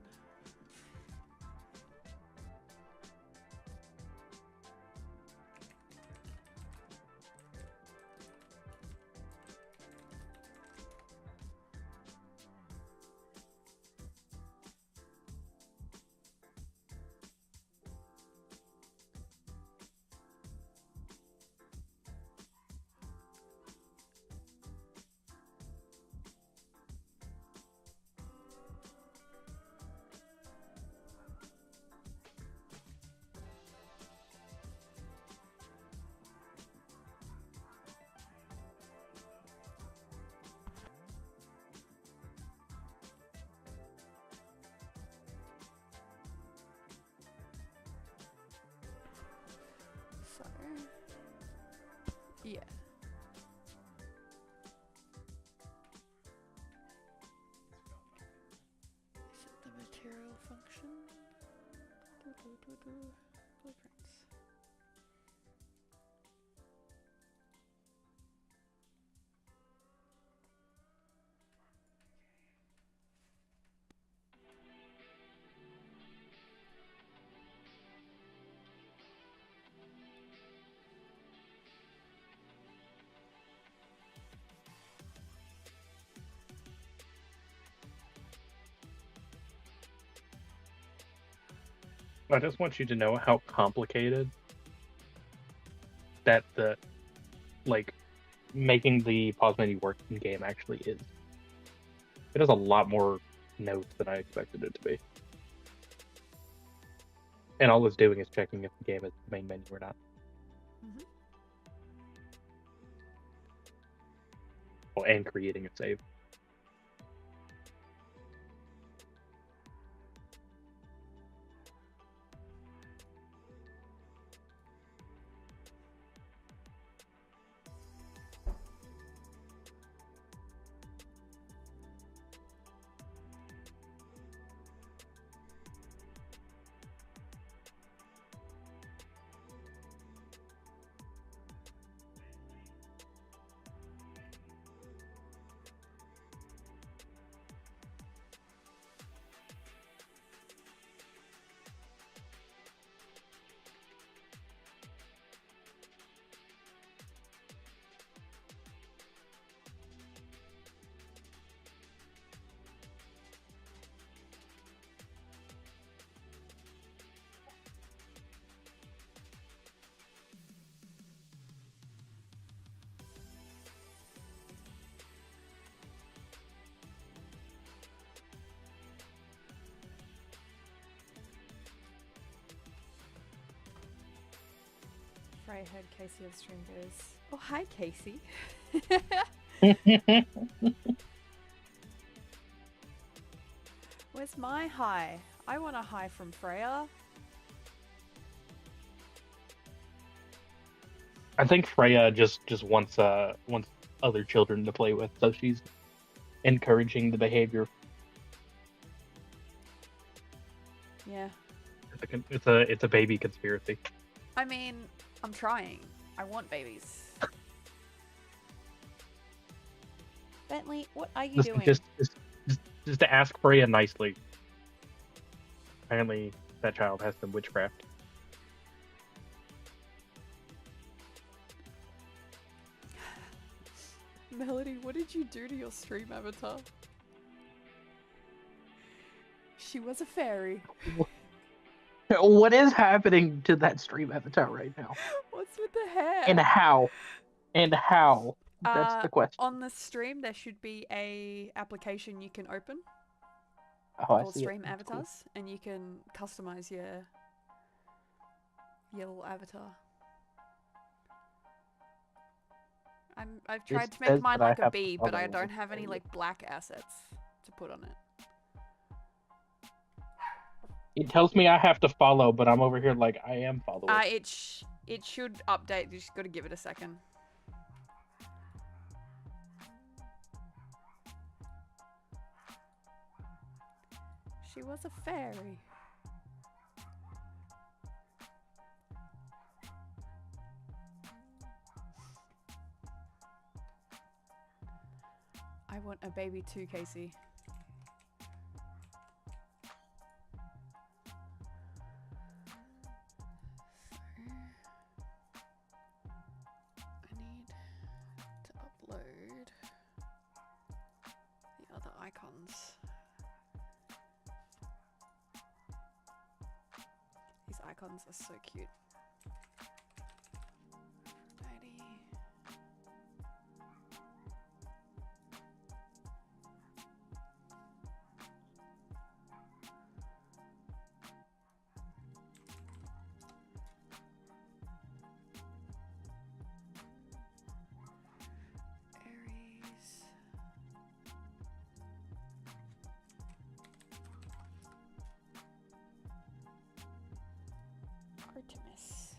Yeah. Is it the material function? Blueprints. I just want you to know how complicated that the like making the pause menu work in game actually is. It has a lot more notes than I expected it to be. And all it's doing is checking if the game is the main menu or not. Mm-hmm. Oh, and creating a save. Frey heard Casey on stream goes, "Oh, hi, Casey." Where's my hi? I want a hi from Freya. I think Freya just wants other children to play with, so she's encouraging the behavior. Yeah. It's a baby conspiracy. I mean, I'm trying. I want babies. Bentley, what are you doing? Just to ask Freya nicely. Apparently, that child has some witchcraft. Melody, what did you do to your stream avatar? She was a fairy. What is happening to that stream avatar right now? What's with the hair? And how? And how? That's the question. On the stream, there should be a application you can open Oh, I called see Stream it. That's Avatars, cool. and you can customize your little avatar. I've tried to make says mine that I like a have to bee, but I follow don't it. have any like black assets to put on it. It tells me I have to follow, but I'm over here like I am following. It should update. You just got to give it a second. She was a fairy. I want a baby too, Casey. I need to upload the other icons. These icons are so cute. Alrighty. Aries. Artemis.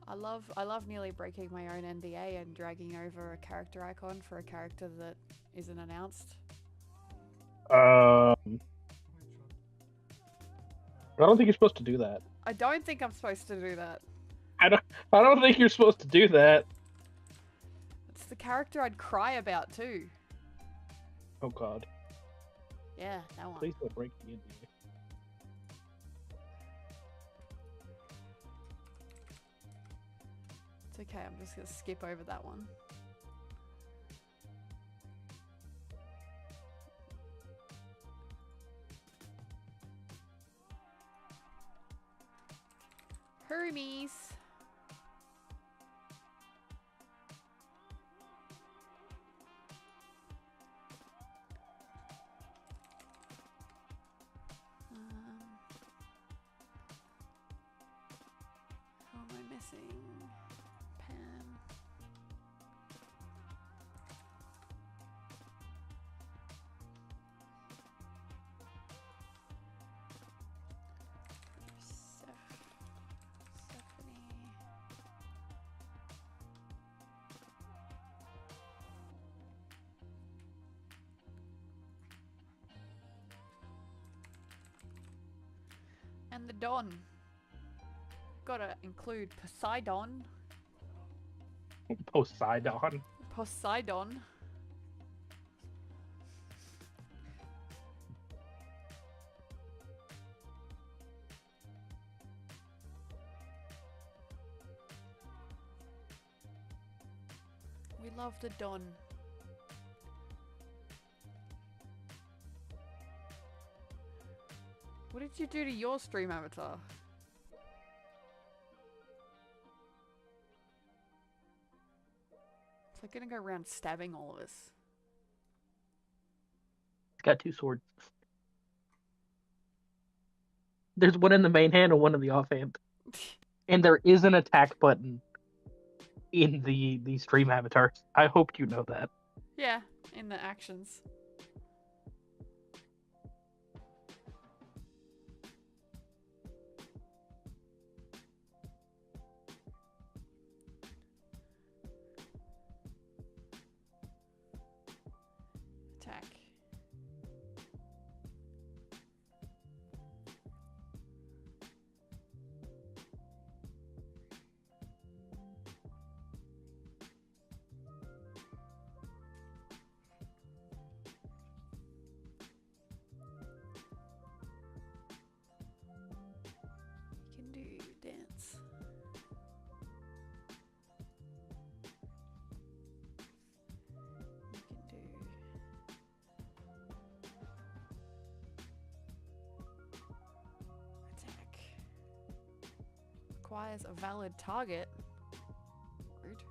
I love nearly breaking my own NDA and dragging over a character icon for a character that isn't announced. I don't think you're supposed to do that. I don't think I'm supposed to do that. I don't think you're supposed to do that. It's the character I'd cry about too. Oh God! Yeah, that one. Please don't break the NDA. It's okay, I'm just gonna skip over that one. Hermes. Who am I missing? Pam. Stephanie. And the Don. Gotta include Poseidon. Poseidon. Poseidon. We love the Don. What did you do to your stream avatar? It's like gonna go around stabbing all of us. It's got 2 swords. There's one in the main hand and one in the offhand. And there is an attack button in the stream avatar. I hope you know that. Yeah, in the actions. Attack. You can do dance. You can do attack. Requires a valid target. Rude.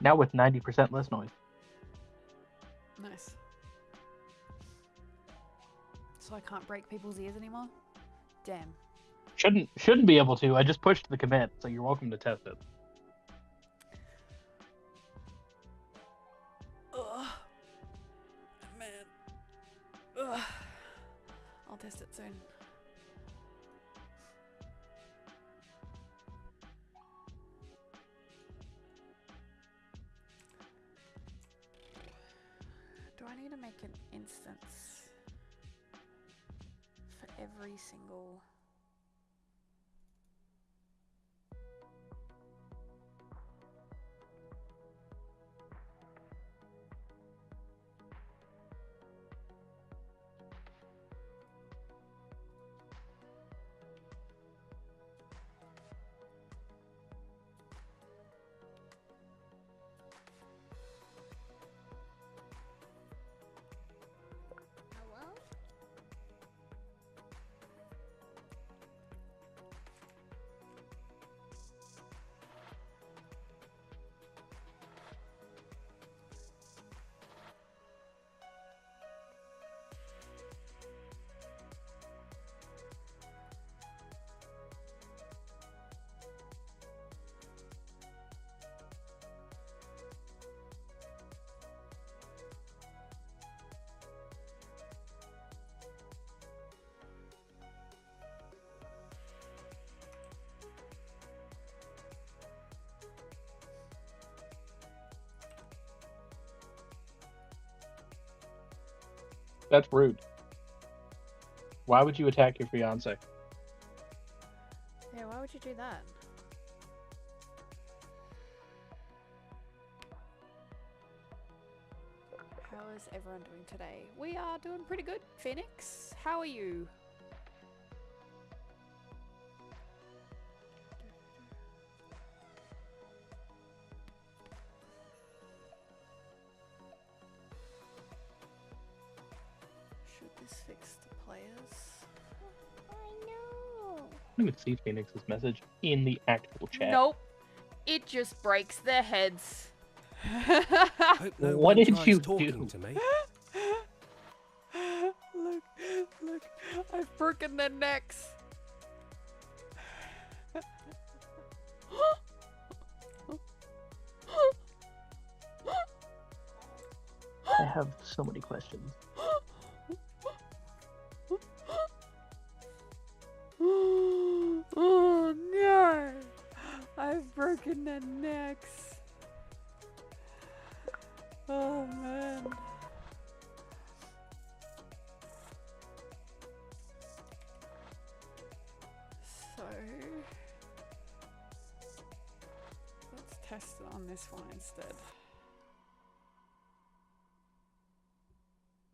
Now with 90% less noise. Nice. So I can't break people's ears anymore? Damn. Shouldn't be able to. I just pushed the command, so you're welcome to test it. Ugh. Man. Ugh. I'll test it soon. Do I need to make an instance for every single... Hello? That's rude. Why would you attack your fiance? Yeah, why would you do that? How is everyone doing today? We are doing pretty good, Phoenix. How are you? Should this fix the players? I know. I don't even see Phoenix's message in the actual chat. Nope. It just breaks their heads. Hope no What one did tries you talking do? to me. Look, I've broken their necks. I have so many questions. Oh no! I've broken their necks. Oh man. So let's test it on this one instead.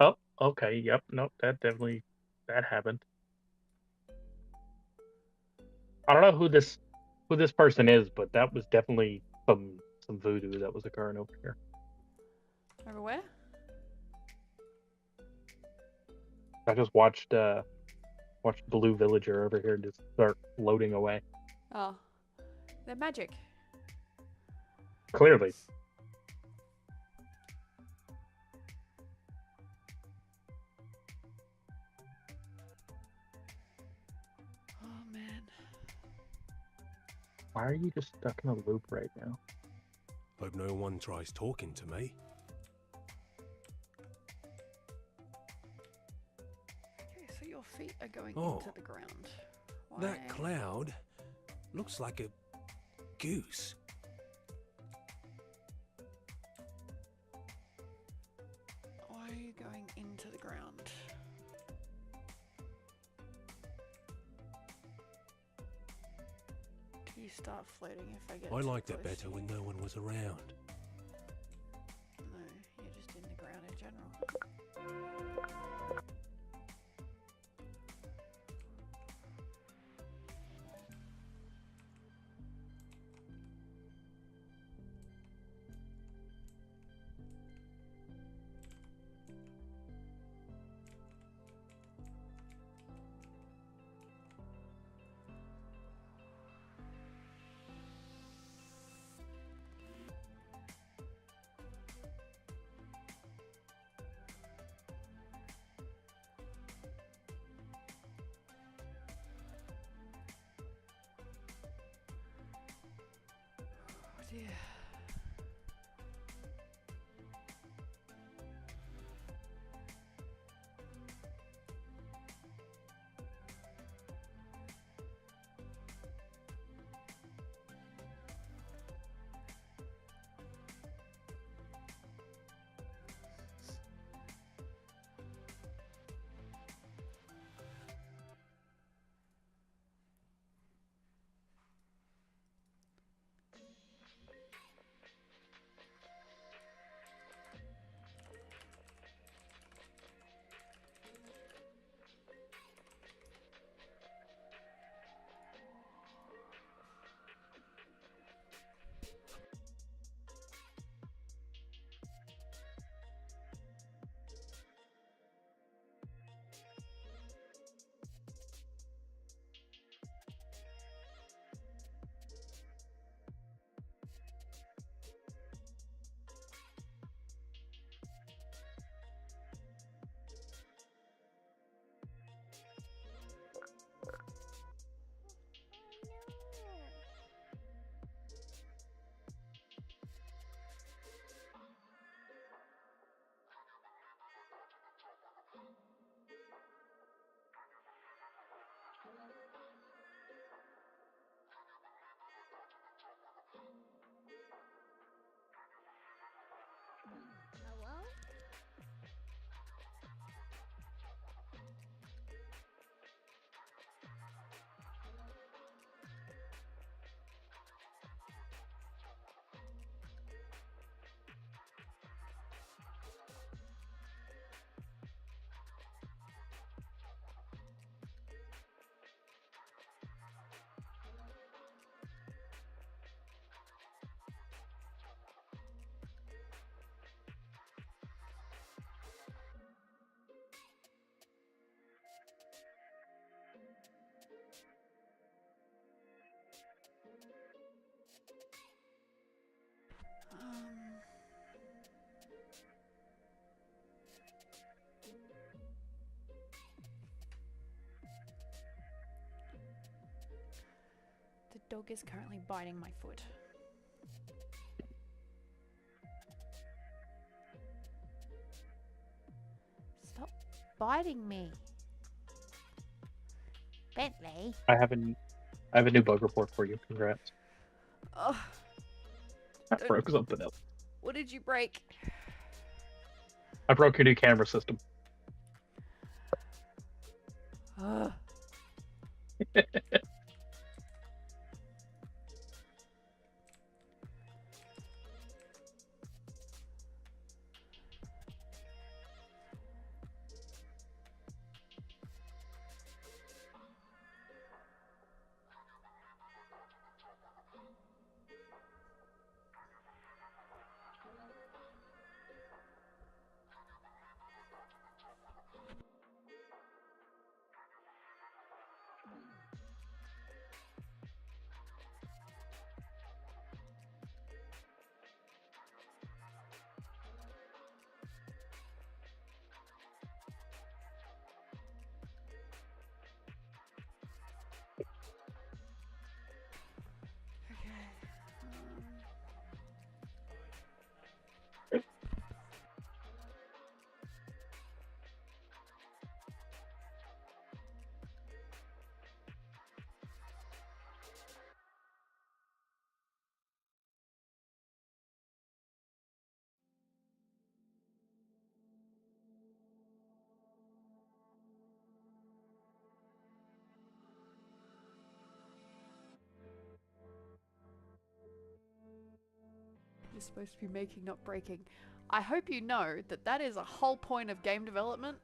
Oh, okay, yep, nope, that happened. I don't know who this person is, but that was definitely some voodoo that was occurring over here. Over where? I just watched Blue Villager over here just start loading away. Oh, they're magic. Clearly. Oh man. Why are you just stuck in a loop right now? Hope no one tries talking to me. Okay, so your feet are going Oh, into the ground. Why? That cloud looks like a goose. Why are you going into the ground? Do you start floating if I get I too liked it close to better you? when no one was around. No, you're just in the ground in general. dear. Hello? The dog is currently biting my foot. Stop biting me. Bentley. I have a new bug report for you. Congrats. Oh, I broke something else. what did you break? I broke your new camera system. Ugh. You're supposed to be making, not breaking. I hope you know that that is a whole point of game development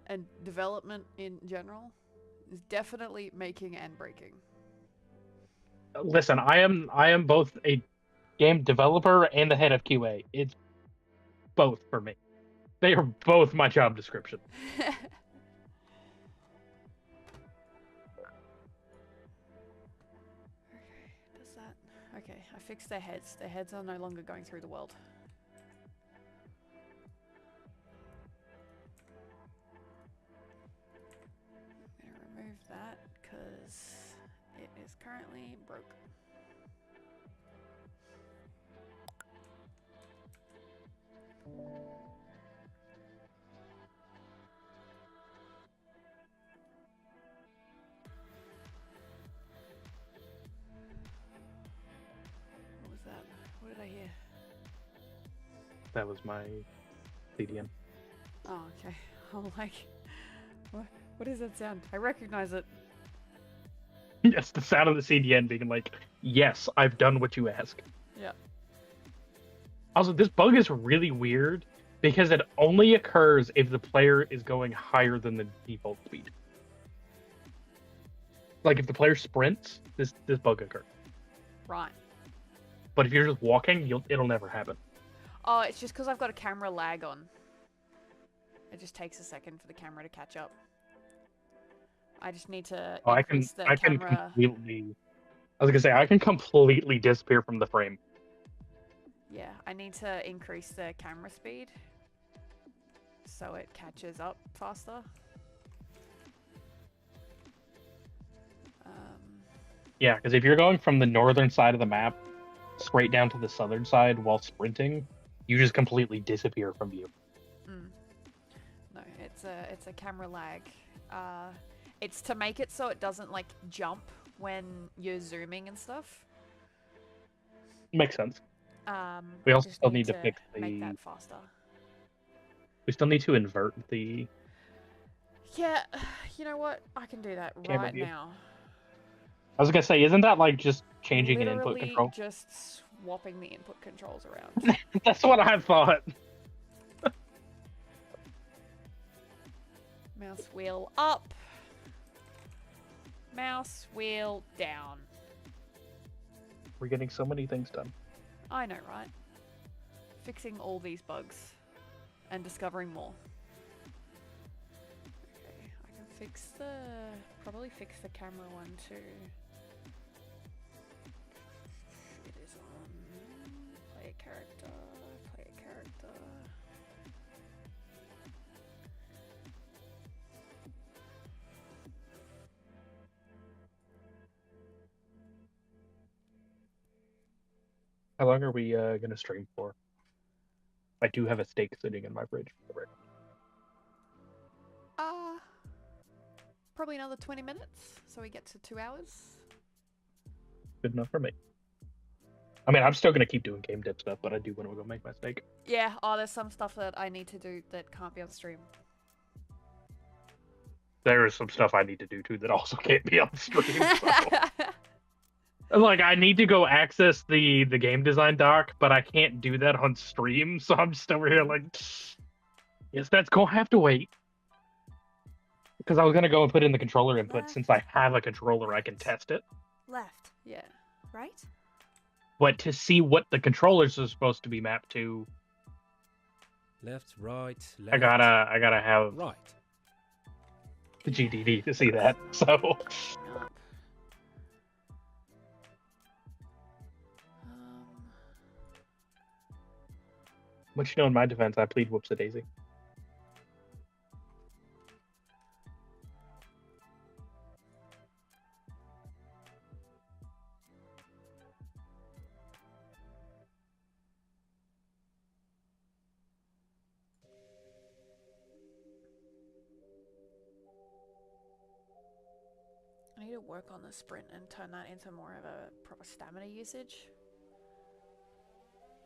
and development in general is definitely making and breaking. Listen, I am both a game developer and the head of QA. It's both for me. They are both my job description. Does that? Okay, I fixed their heads. Their heads are no longer going through the world. I'm gonna remove that because it is currently broke. What did I hear? That was my CDN. Oh, okay. I'm like, what is that sound? I recognize it. Yes, the sound of the CDN being like, yes, I've done what you ask. Yeah. Also, this bug is really weird because it only occurs if the player is going higher than the default speed. Like if the player sprints, this bug occurs. Right. But if you're just walking, it'll never happen. Oh, it's just because I've got a camera lag on. It just takes a second for the camera to catch up. I just need to increase the camera. Completely. I was gonna say I can completely disappear from the frame. Yeah, I need to increase the camera speed so it catches up faster. Yeah, because if you're going from the northern side of the map straight down to the southern side while sprinting, you just completely disappear from view. No, it's a camera lag. It's to make it so it doesn't like jump when you're zooming and stuff. Makes sense. We I also just still need to fix make the. that faster. We still need to invert the. Yeah, you know what? I can do that Camera right view. now. I was gonna say, isn't that like just changing an input Literally control? just swapping the input controls around. That's what I thought. Mouse wheel up. Mouse wheel down. We're getting so many things done. I know, right? Fixing all these bugs and discovering more. Okay, I can probably fix the camera one too. It is on play a character. How long are we gonna stream for? I do have a steak sitting in my fridge. Probably another 20 minutes, so we get to 2 hours. Good enough for me. I mean, I'm still gonna keep doing game dip stuff, but I do want to go make my steak. Yeah, there's some stuff that I need to do that can't be on stream. There is some stuff I need to do too that also can't be on stream. So. Like, I need to go access the game design doc, but I can't do that on stream, so I'm just over here like, yes, that's gonna have to wait. Because I was gonna go and put in the controller input. Since I have a controller, I can test it. Left. Yeah. Right? But to see what the controllers are supposed to be mapped to, Left, right, left. I gotta have right. the GDD to see that. So. But you know, in my defense, I plead whoops-a-daisy. I need to work on the sprint and turn that into more of a proper stamina usage.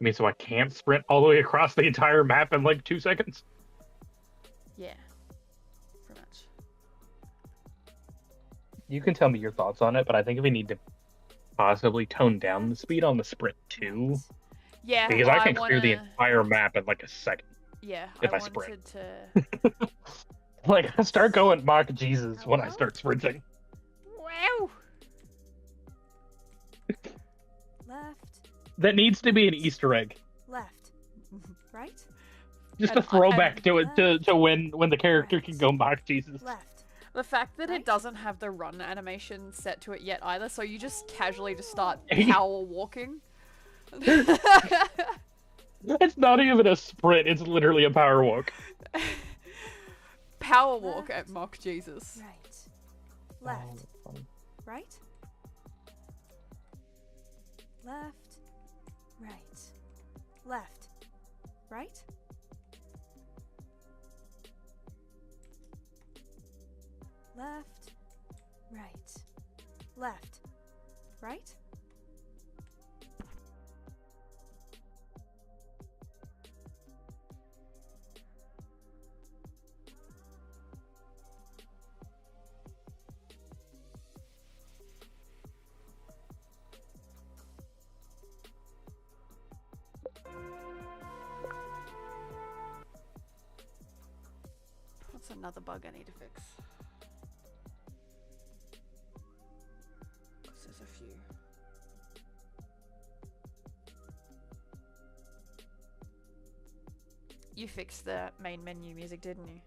I mean, so I can't sprint all the way across the entire map in like 2 seconds? Yeah. Pretty much. You can tell me your thoughts on it, but I think we need to possibly tone down the speed on the sprint too. Yeah, Because I can clear the entire map in like a second. Yeah, if I wanted sprint. to... Like, I start going mock Jesus when I start sprinting. Wow! Left. That needs to be an Easter egg. Left. Right? Just a throwback to it to when the character can go mock Jesus. Left. The fact that Right? it doesn't have the run animation set to it yet either, so you just casually just start power walking. It's not even a sprint, it's literally a power walk. Power walk at mock Jesus. Right. Left. Oh, Right? Left. Right. Left. Right? Left. Right. Left. Right? another bug I need to fix. 'Cause there's a few. You fixed the main menu music, didn't you?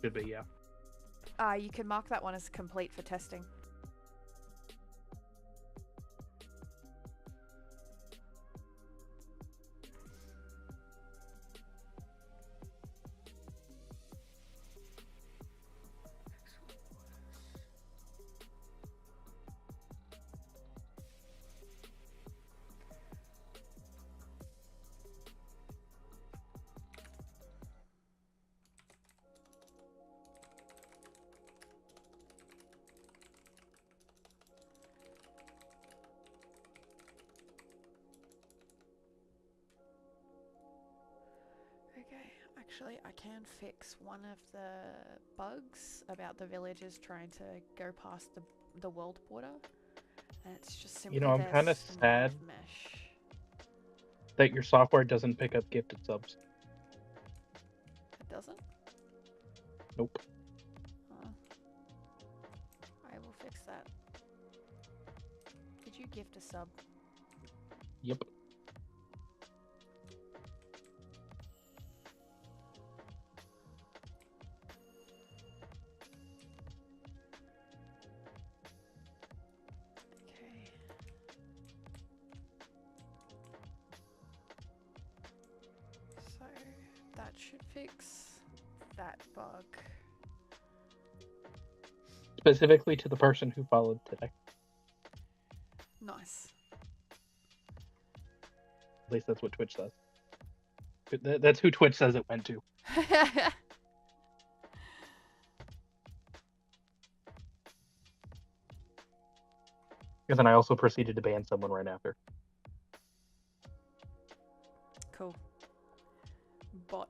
Should be, yeah. You can mark that one as complete for testing. Okay, actually I can fix one of the bugs about the villagers trying to go past the world border. And it's just simply I'm their kind of snap sad mesh. that your software doesn't pick up gifted subs. It doesn't? Nope. Oh. I will fix that. Did you gift a sub? Yep. Okay. So that should fix that bug. Specifically to the person who followed today. Nice. At least that's what Twitch says. That's who Twitch says it went to. And then I also proceeded to ban someone right after. Cool. Bot.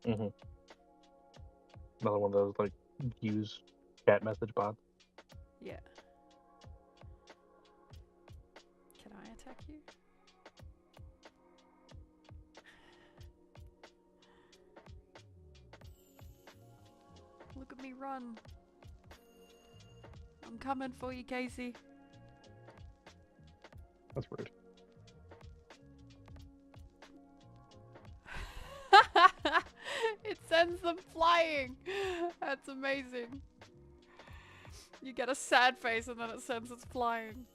Mm-hmm. Another one of those, like, use chat message bots. Yeah. Can I attack you? Look at me run. I'm coming for you, Casey. That's rude. It sends them flying. That's amazing. You get a sad face and then it sends us flying.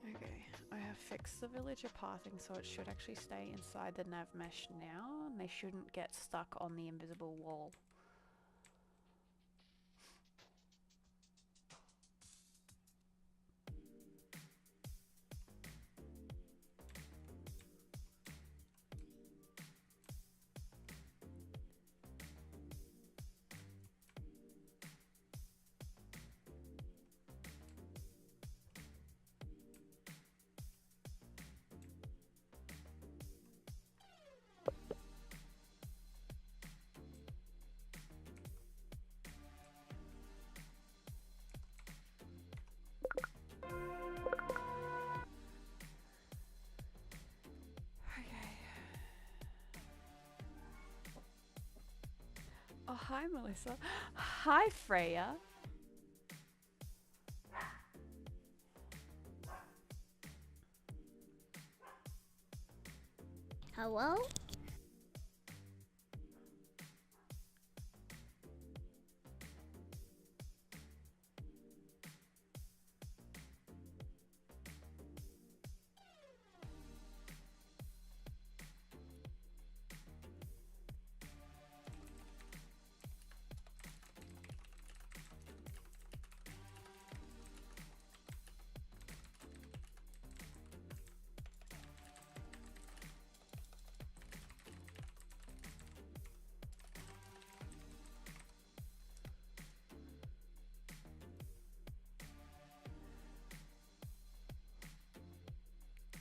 Okay, I have fixed the villager pathing so it should actually stay inside the nav mesh now and they shouldn't get stuck on the invisible wall. Oh, hi, Melissa. Hi, Freya. Hello?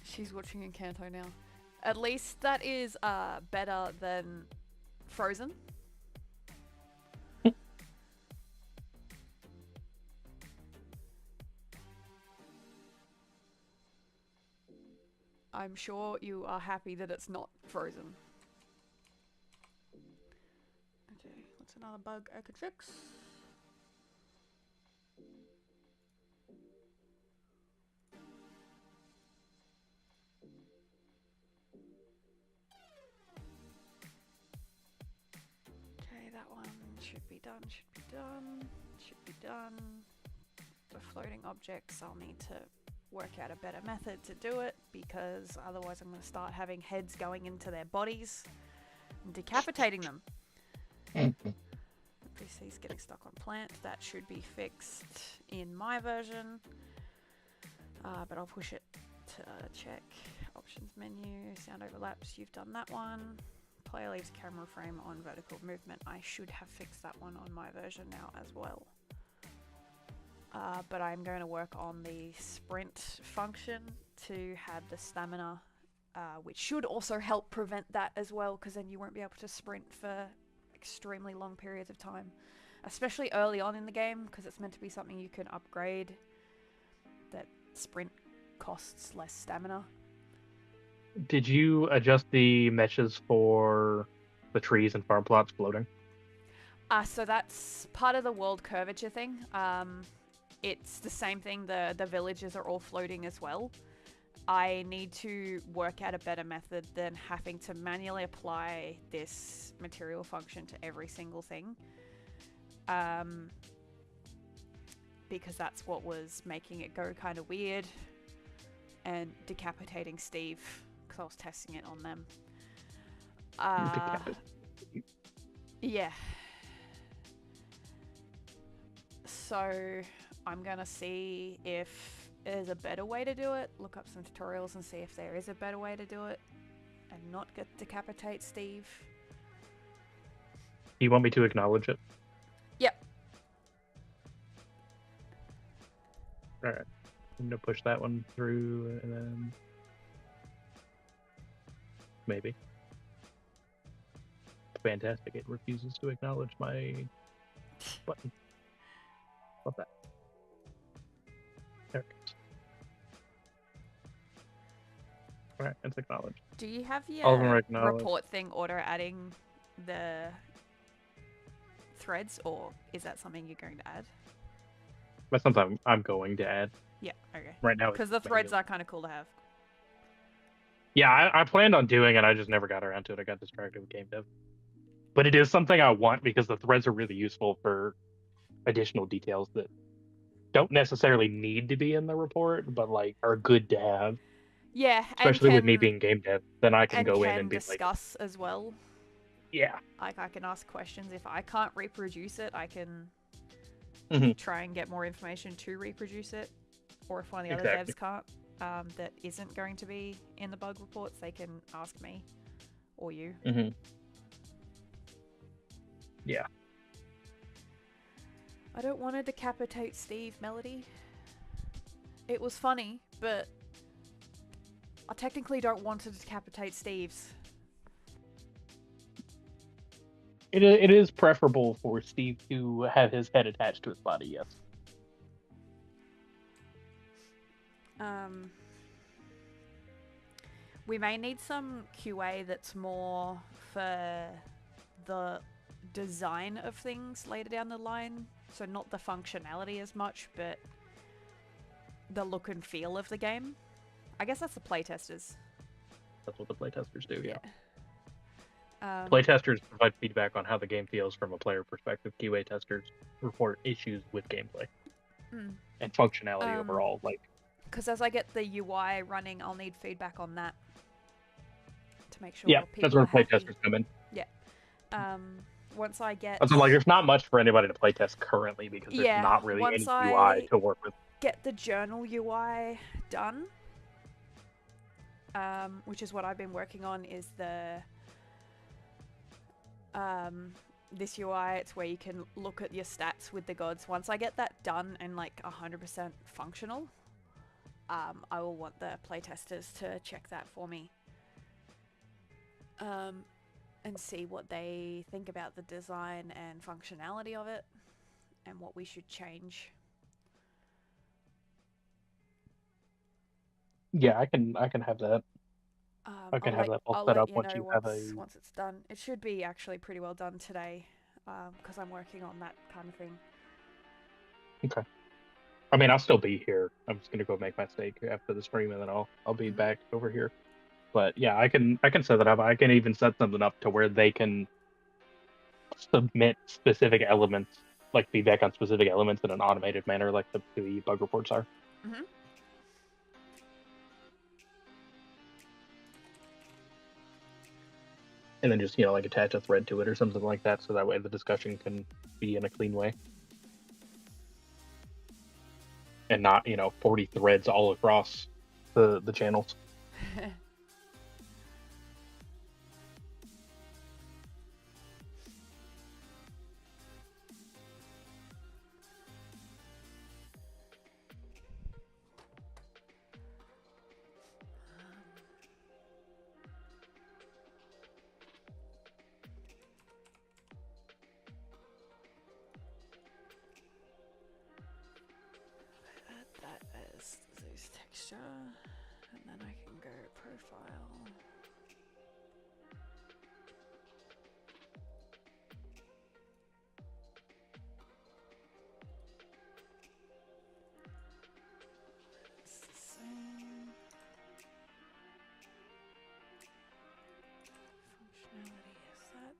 She's watching Encanto now. At least that is better than frozen. I'm sure you are happy that it's not frozen. Okay, what's another bug I could fix? Okay, that one should be done, should be done, should be done. The floating objects, I'll need to work out a better method to do it, because otherwise I'm going to start having heads going into their bodies and decapitating them. NPC's getting stuck on plant. That should be fixed in my version, but I'll push it to check. Options menu, sound overlaps, you've done that one. Player leaves camera frame on vertical movement. I should have fixed that one on my version now as well. But I'm going to work on the sprint function to have the stamina, which should also help prevent that as well, because then you won't be able to sprint for extremely long periods of time, especially early on in the game, because it's meant to be something you can upgrade. That sprint costs less stamina. Did you adjust the meshes for the trees and farm plots floating? So that's part of the world curvature thing. It's the same thing, the villages are all floating as well. I need to work out a better method than having to manually apply this material function to every single thing. Because that's what was making it go kind of weird. And decapitating Steve, because I was testing it on them. Yeah. So I'm gonna see if there's a better way to do it, look up some tutorials and see if there is a better way to do it and not decapitate Steve. Do you want me to acknowledge it? Yep. Alright. I'm gonna push that one through and then maybe. Fantastic. It refuses to acknowledge my button. Love that. There it goes. Alright, it's acknowledged. Do you have All of them your are acknowledged. report thing auto adding the threads, or is that something you're going to add? That's something I'm going to add. Yeah, okay. Right now. Because the threads are kind of cool to have. Yeah, I planned on doing it. I just never got around to it. I got distracted with game dev. But it is something I want because the threads are really useful for additional details that don't necessarily need to be in the report, but like are good to have. Yeah, Especially with me being game dev, then I can go in and be discuss as well. Yeah. Like I can ask questions. If I can't reproduce it, I can try and get more information to reproduce it. Or if one of the other devs can't, that isn't going to be in the bug reports, they can ask me or you. Yeah. I don't want to decapitate Steve, Melody. It was funny, but I technically don't want to decapitate Steve's. It is preferable for Steve to have his head attached to his body, yes. We may need some QA that's more for the design of things later down the line. So not the functionality as much, but the look and feel of the game. I guess that's the playtesters. That's what the playtesters do, yeah. Playtesters Playtesters provide feedback on how the game feels from a player perspective. QA testers report issues with gameplay and functionality overall. Because as I get the UI running, I'll need feedback on that to make sure. Yeah, people that's where are happy. playtesters come in. Yeah. Once I get. So like, there's not much for anybody to playtest currently because there's not really any UI to work with. Get the journal UI done, which is what I've been working on. Is the this UI, it's where you can look at your stats with the gods. Once I get that done and like 100% functional, I will want the playtesters to check that for me. And and see what they think about the design and functionality of it and what we should change. Yeah, I can have that. I can have that all I'll set let up you once know you have a. once it's done. It should be actually pretty well done today, because I'm working on that kind of thing. Okay. I mean, I'll still be here. I'm just gonna go make my steak after the stream, and then I'll be back over here. But yeah, I can set that up. I can even set something up to where they can submit specific elements, like feedback on specific elements in an automated manner, like the bug reports are. Mm-hmm. And then just, like attach a thread to it or something like that, so that way the discussion can be in a clean way. And not, 40 threads all across the channels. That as Zeus texture, and then I can go profile. It's the same. Functionality is that.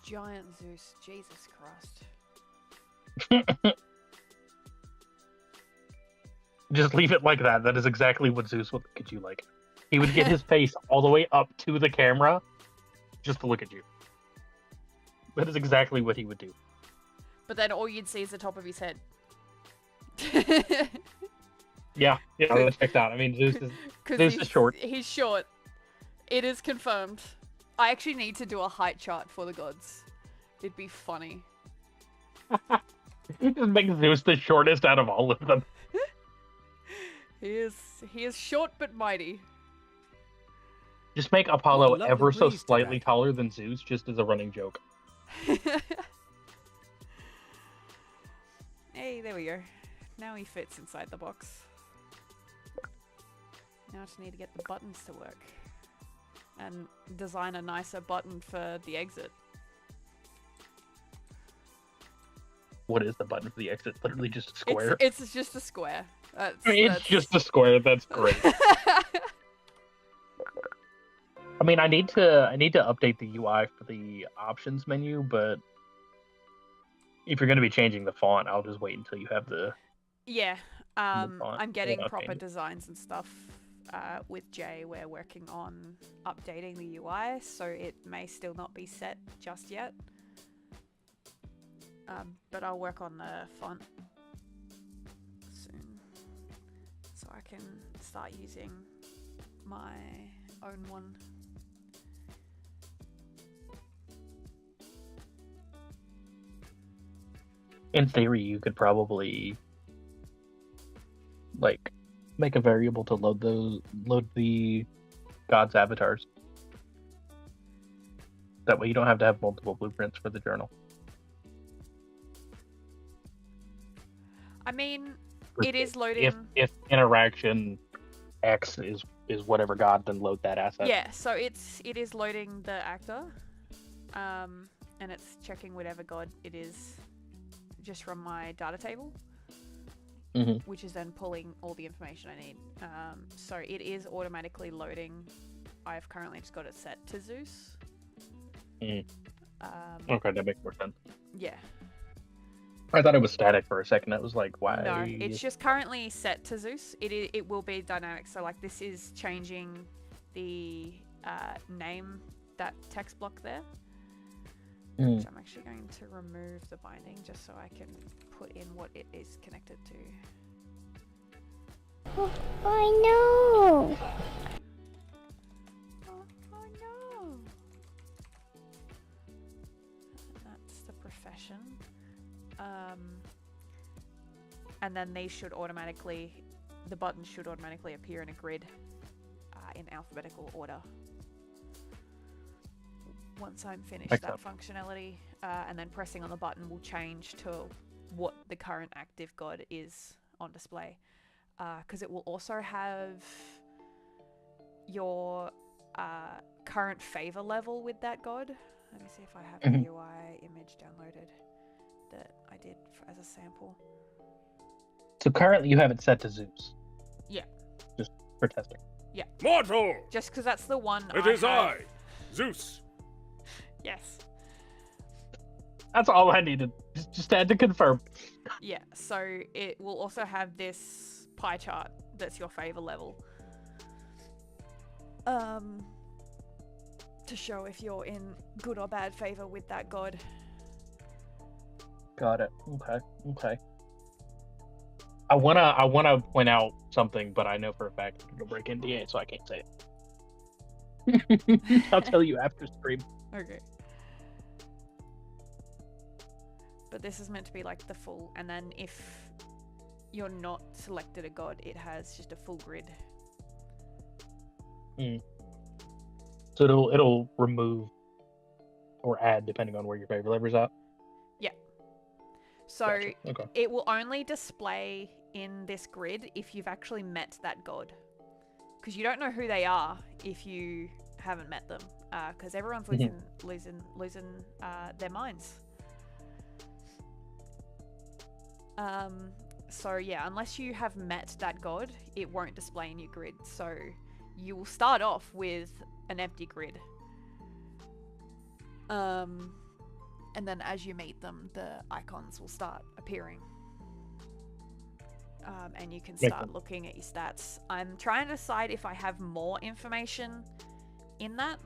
Giant Zeus, Jesus Christ. Just leave it like that. That is exactly what Zeus would look at you like. He would get his face all the way up to the camera just to look at you. That is exactly what he would do. But then all you'd see is the top of his head. Yeah, that checks out. I mean, Zeus is short. He's short. It is confirmed. I actually need to do a height chart for the gods. It'd be funny. He just makes Zeus the shortest out of all of them. He is short but mighty. Just make Apollo What a lovely ever so breeze slightly today. taller than Zeus, just as a running joke. Hey, there we go. Now he fits inside the box. Now I just need to get the buttons to work. And design a nicer button for the exit. What is the button for the exit? Literally just a square? It's just a square. It's just a square. That's great. I mean, I need to update the UI for the options menu, but if you're going to be changing the font, I'll just wait until you have the. Yeah. font. I'm getting not proper changing. designs and stuff with Jay, we're working on updating the UI, so it may still not be set just yet. But I'll work on the font soon, so I can start using my own one. In theory, you could probably like make a variable to load the god's avatars. That way you don't have to have multiple blueprints for the journal. I mean, it is loading. If interaction X is whatever god, then load that asset. Yeah, so it is loading the actor, and it's checking whatever god it is just from my data table, which is then pulling all the information I need. So it is automatically loading. I've currently just got it set to Zeus. Okay, that makes more sense. Yeah. I thought it was static for a second. That was like, why? No, it's just currently set to Zeus. It will be dynamic. So like this is changing the name, that text block there. Which I'm actually going to remove the binding just so I can put in what it is connected to. Oh, I know. Oh no! That's the profession. And then these should automatically, the buttons should automatically appear in a grid in alphabetical order. Once I'm finished that functionality, and then pressing on the button will change to what the current active god is on display. Because it will also have your current favor level with that god. Let me see if I have the UI image downloaded that I did as a sample. So currently you have it set to Zeus. Yeah. Just for testing. Yeah. Mortal! Just because that's the one It is have. I, Zeus. Yes. That's all I needed. Just had to confirm. Yeah, so it will also have this pie chart that's your favor level. To show if you're in good or bad favor with that god. Got it. Okay. I wanna point out something, but I know for a fact it'll break NDA, so I can't say it. I'll tell you after stream. Okay. But this is meant to be like the full, and then if you're not selected a god, it has just a full grid. So it'll remove or add depending on where your favorite lever's at. Yeah. So Gotcha. Okay. it will only display in this grid if you've actually met that god, because you don't know who they are if you haven't met them, because everyone's losing their minds. So yeah, unless you have met that god, it won't display in your grid. So you will start off with an empty grid. And then as you meet them, the icons will start appearing. And you can start looking at your stats. I'm trying to decide if I have more information in that.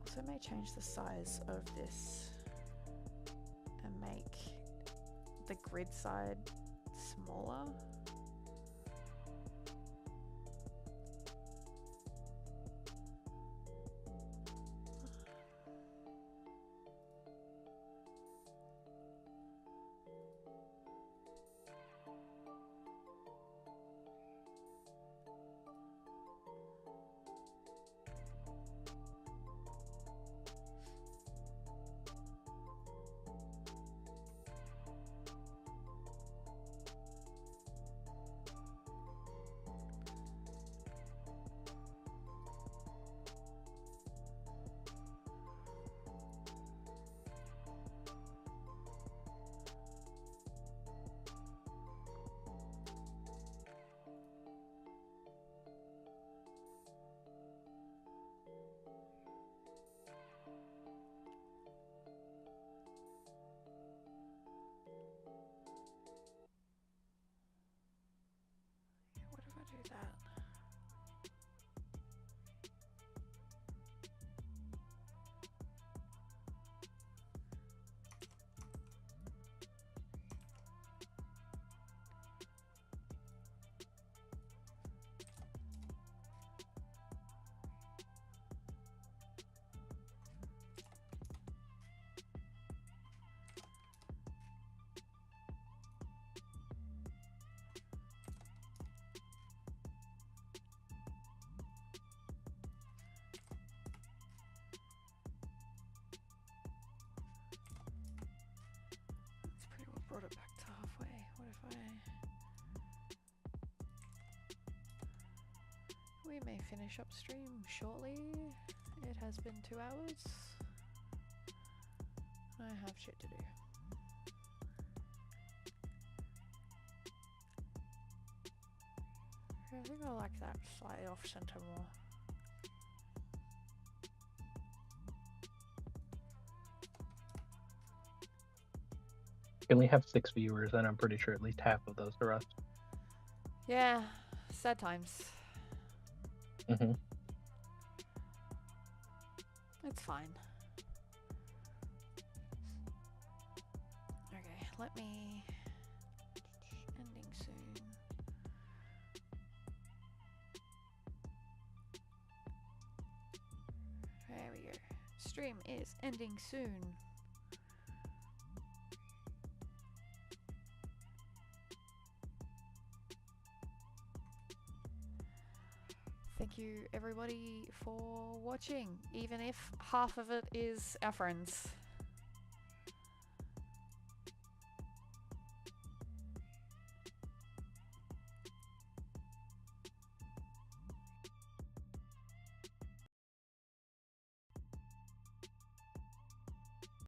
Also may change the size of this and make the grid side smaller. We may finish up stream shortly. It has been 2 hours. I have shit to do. I think I like that slightly off center more. We only have 6 viewers, and I'm pretty sure at least half of those are us. Yeah, sad times. Mm-hmm. It's fine. Okay, let me... Ending soon. There we go. Stream is ending soon. Thank you everybody for watching, even if half of it is our friends.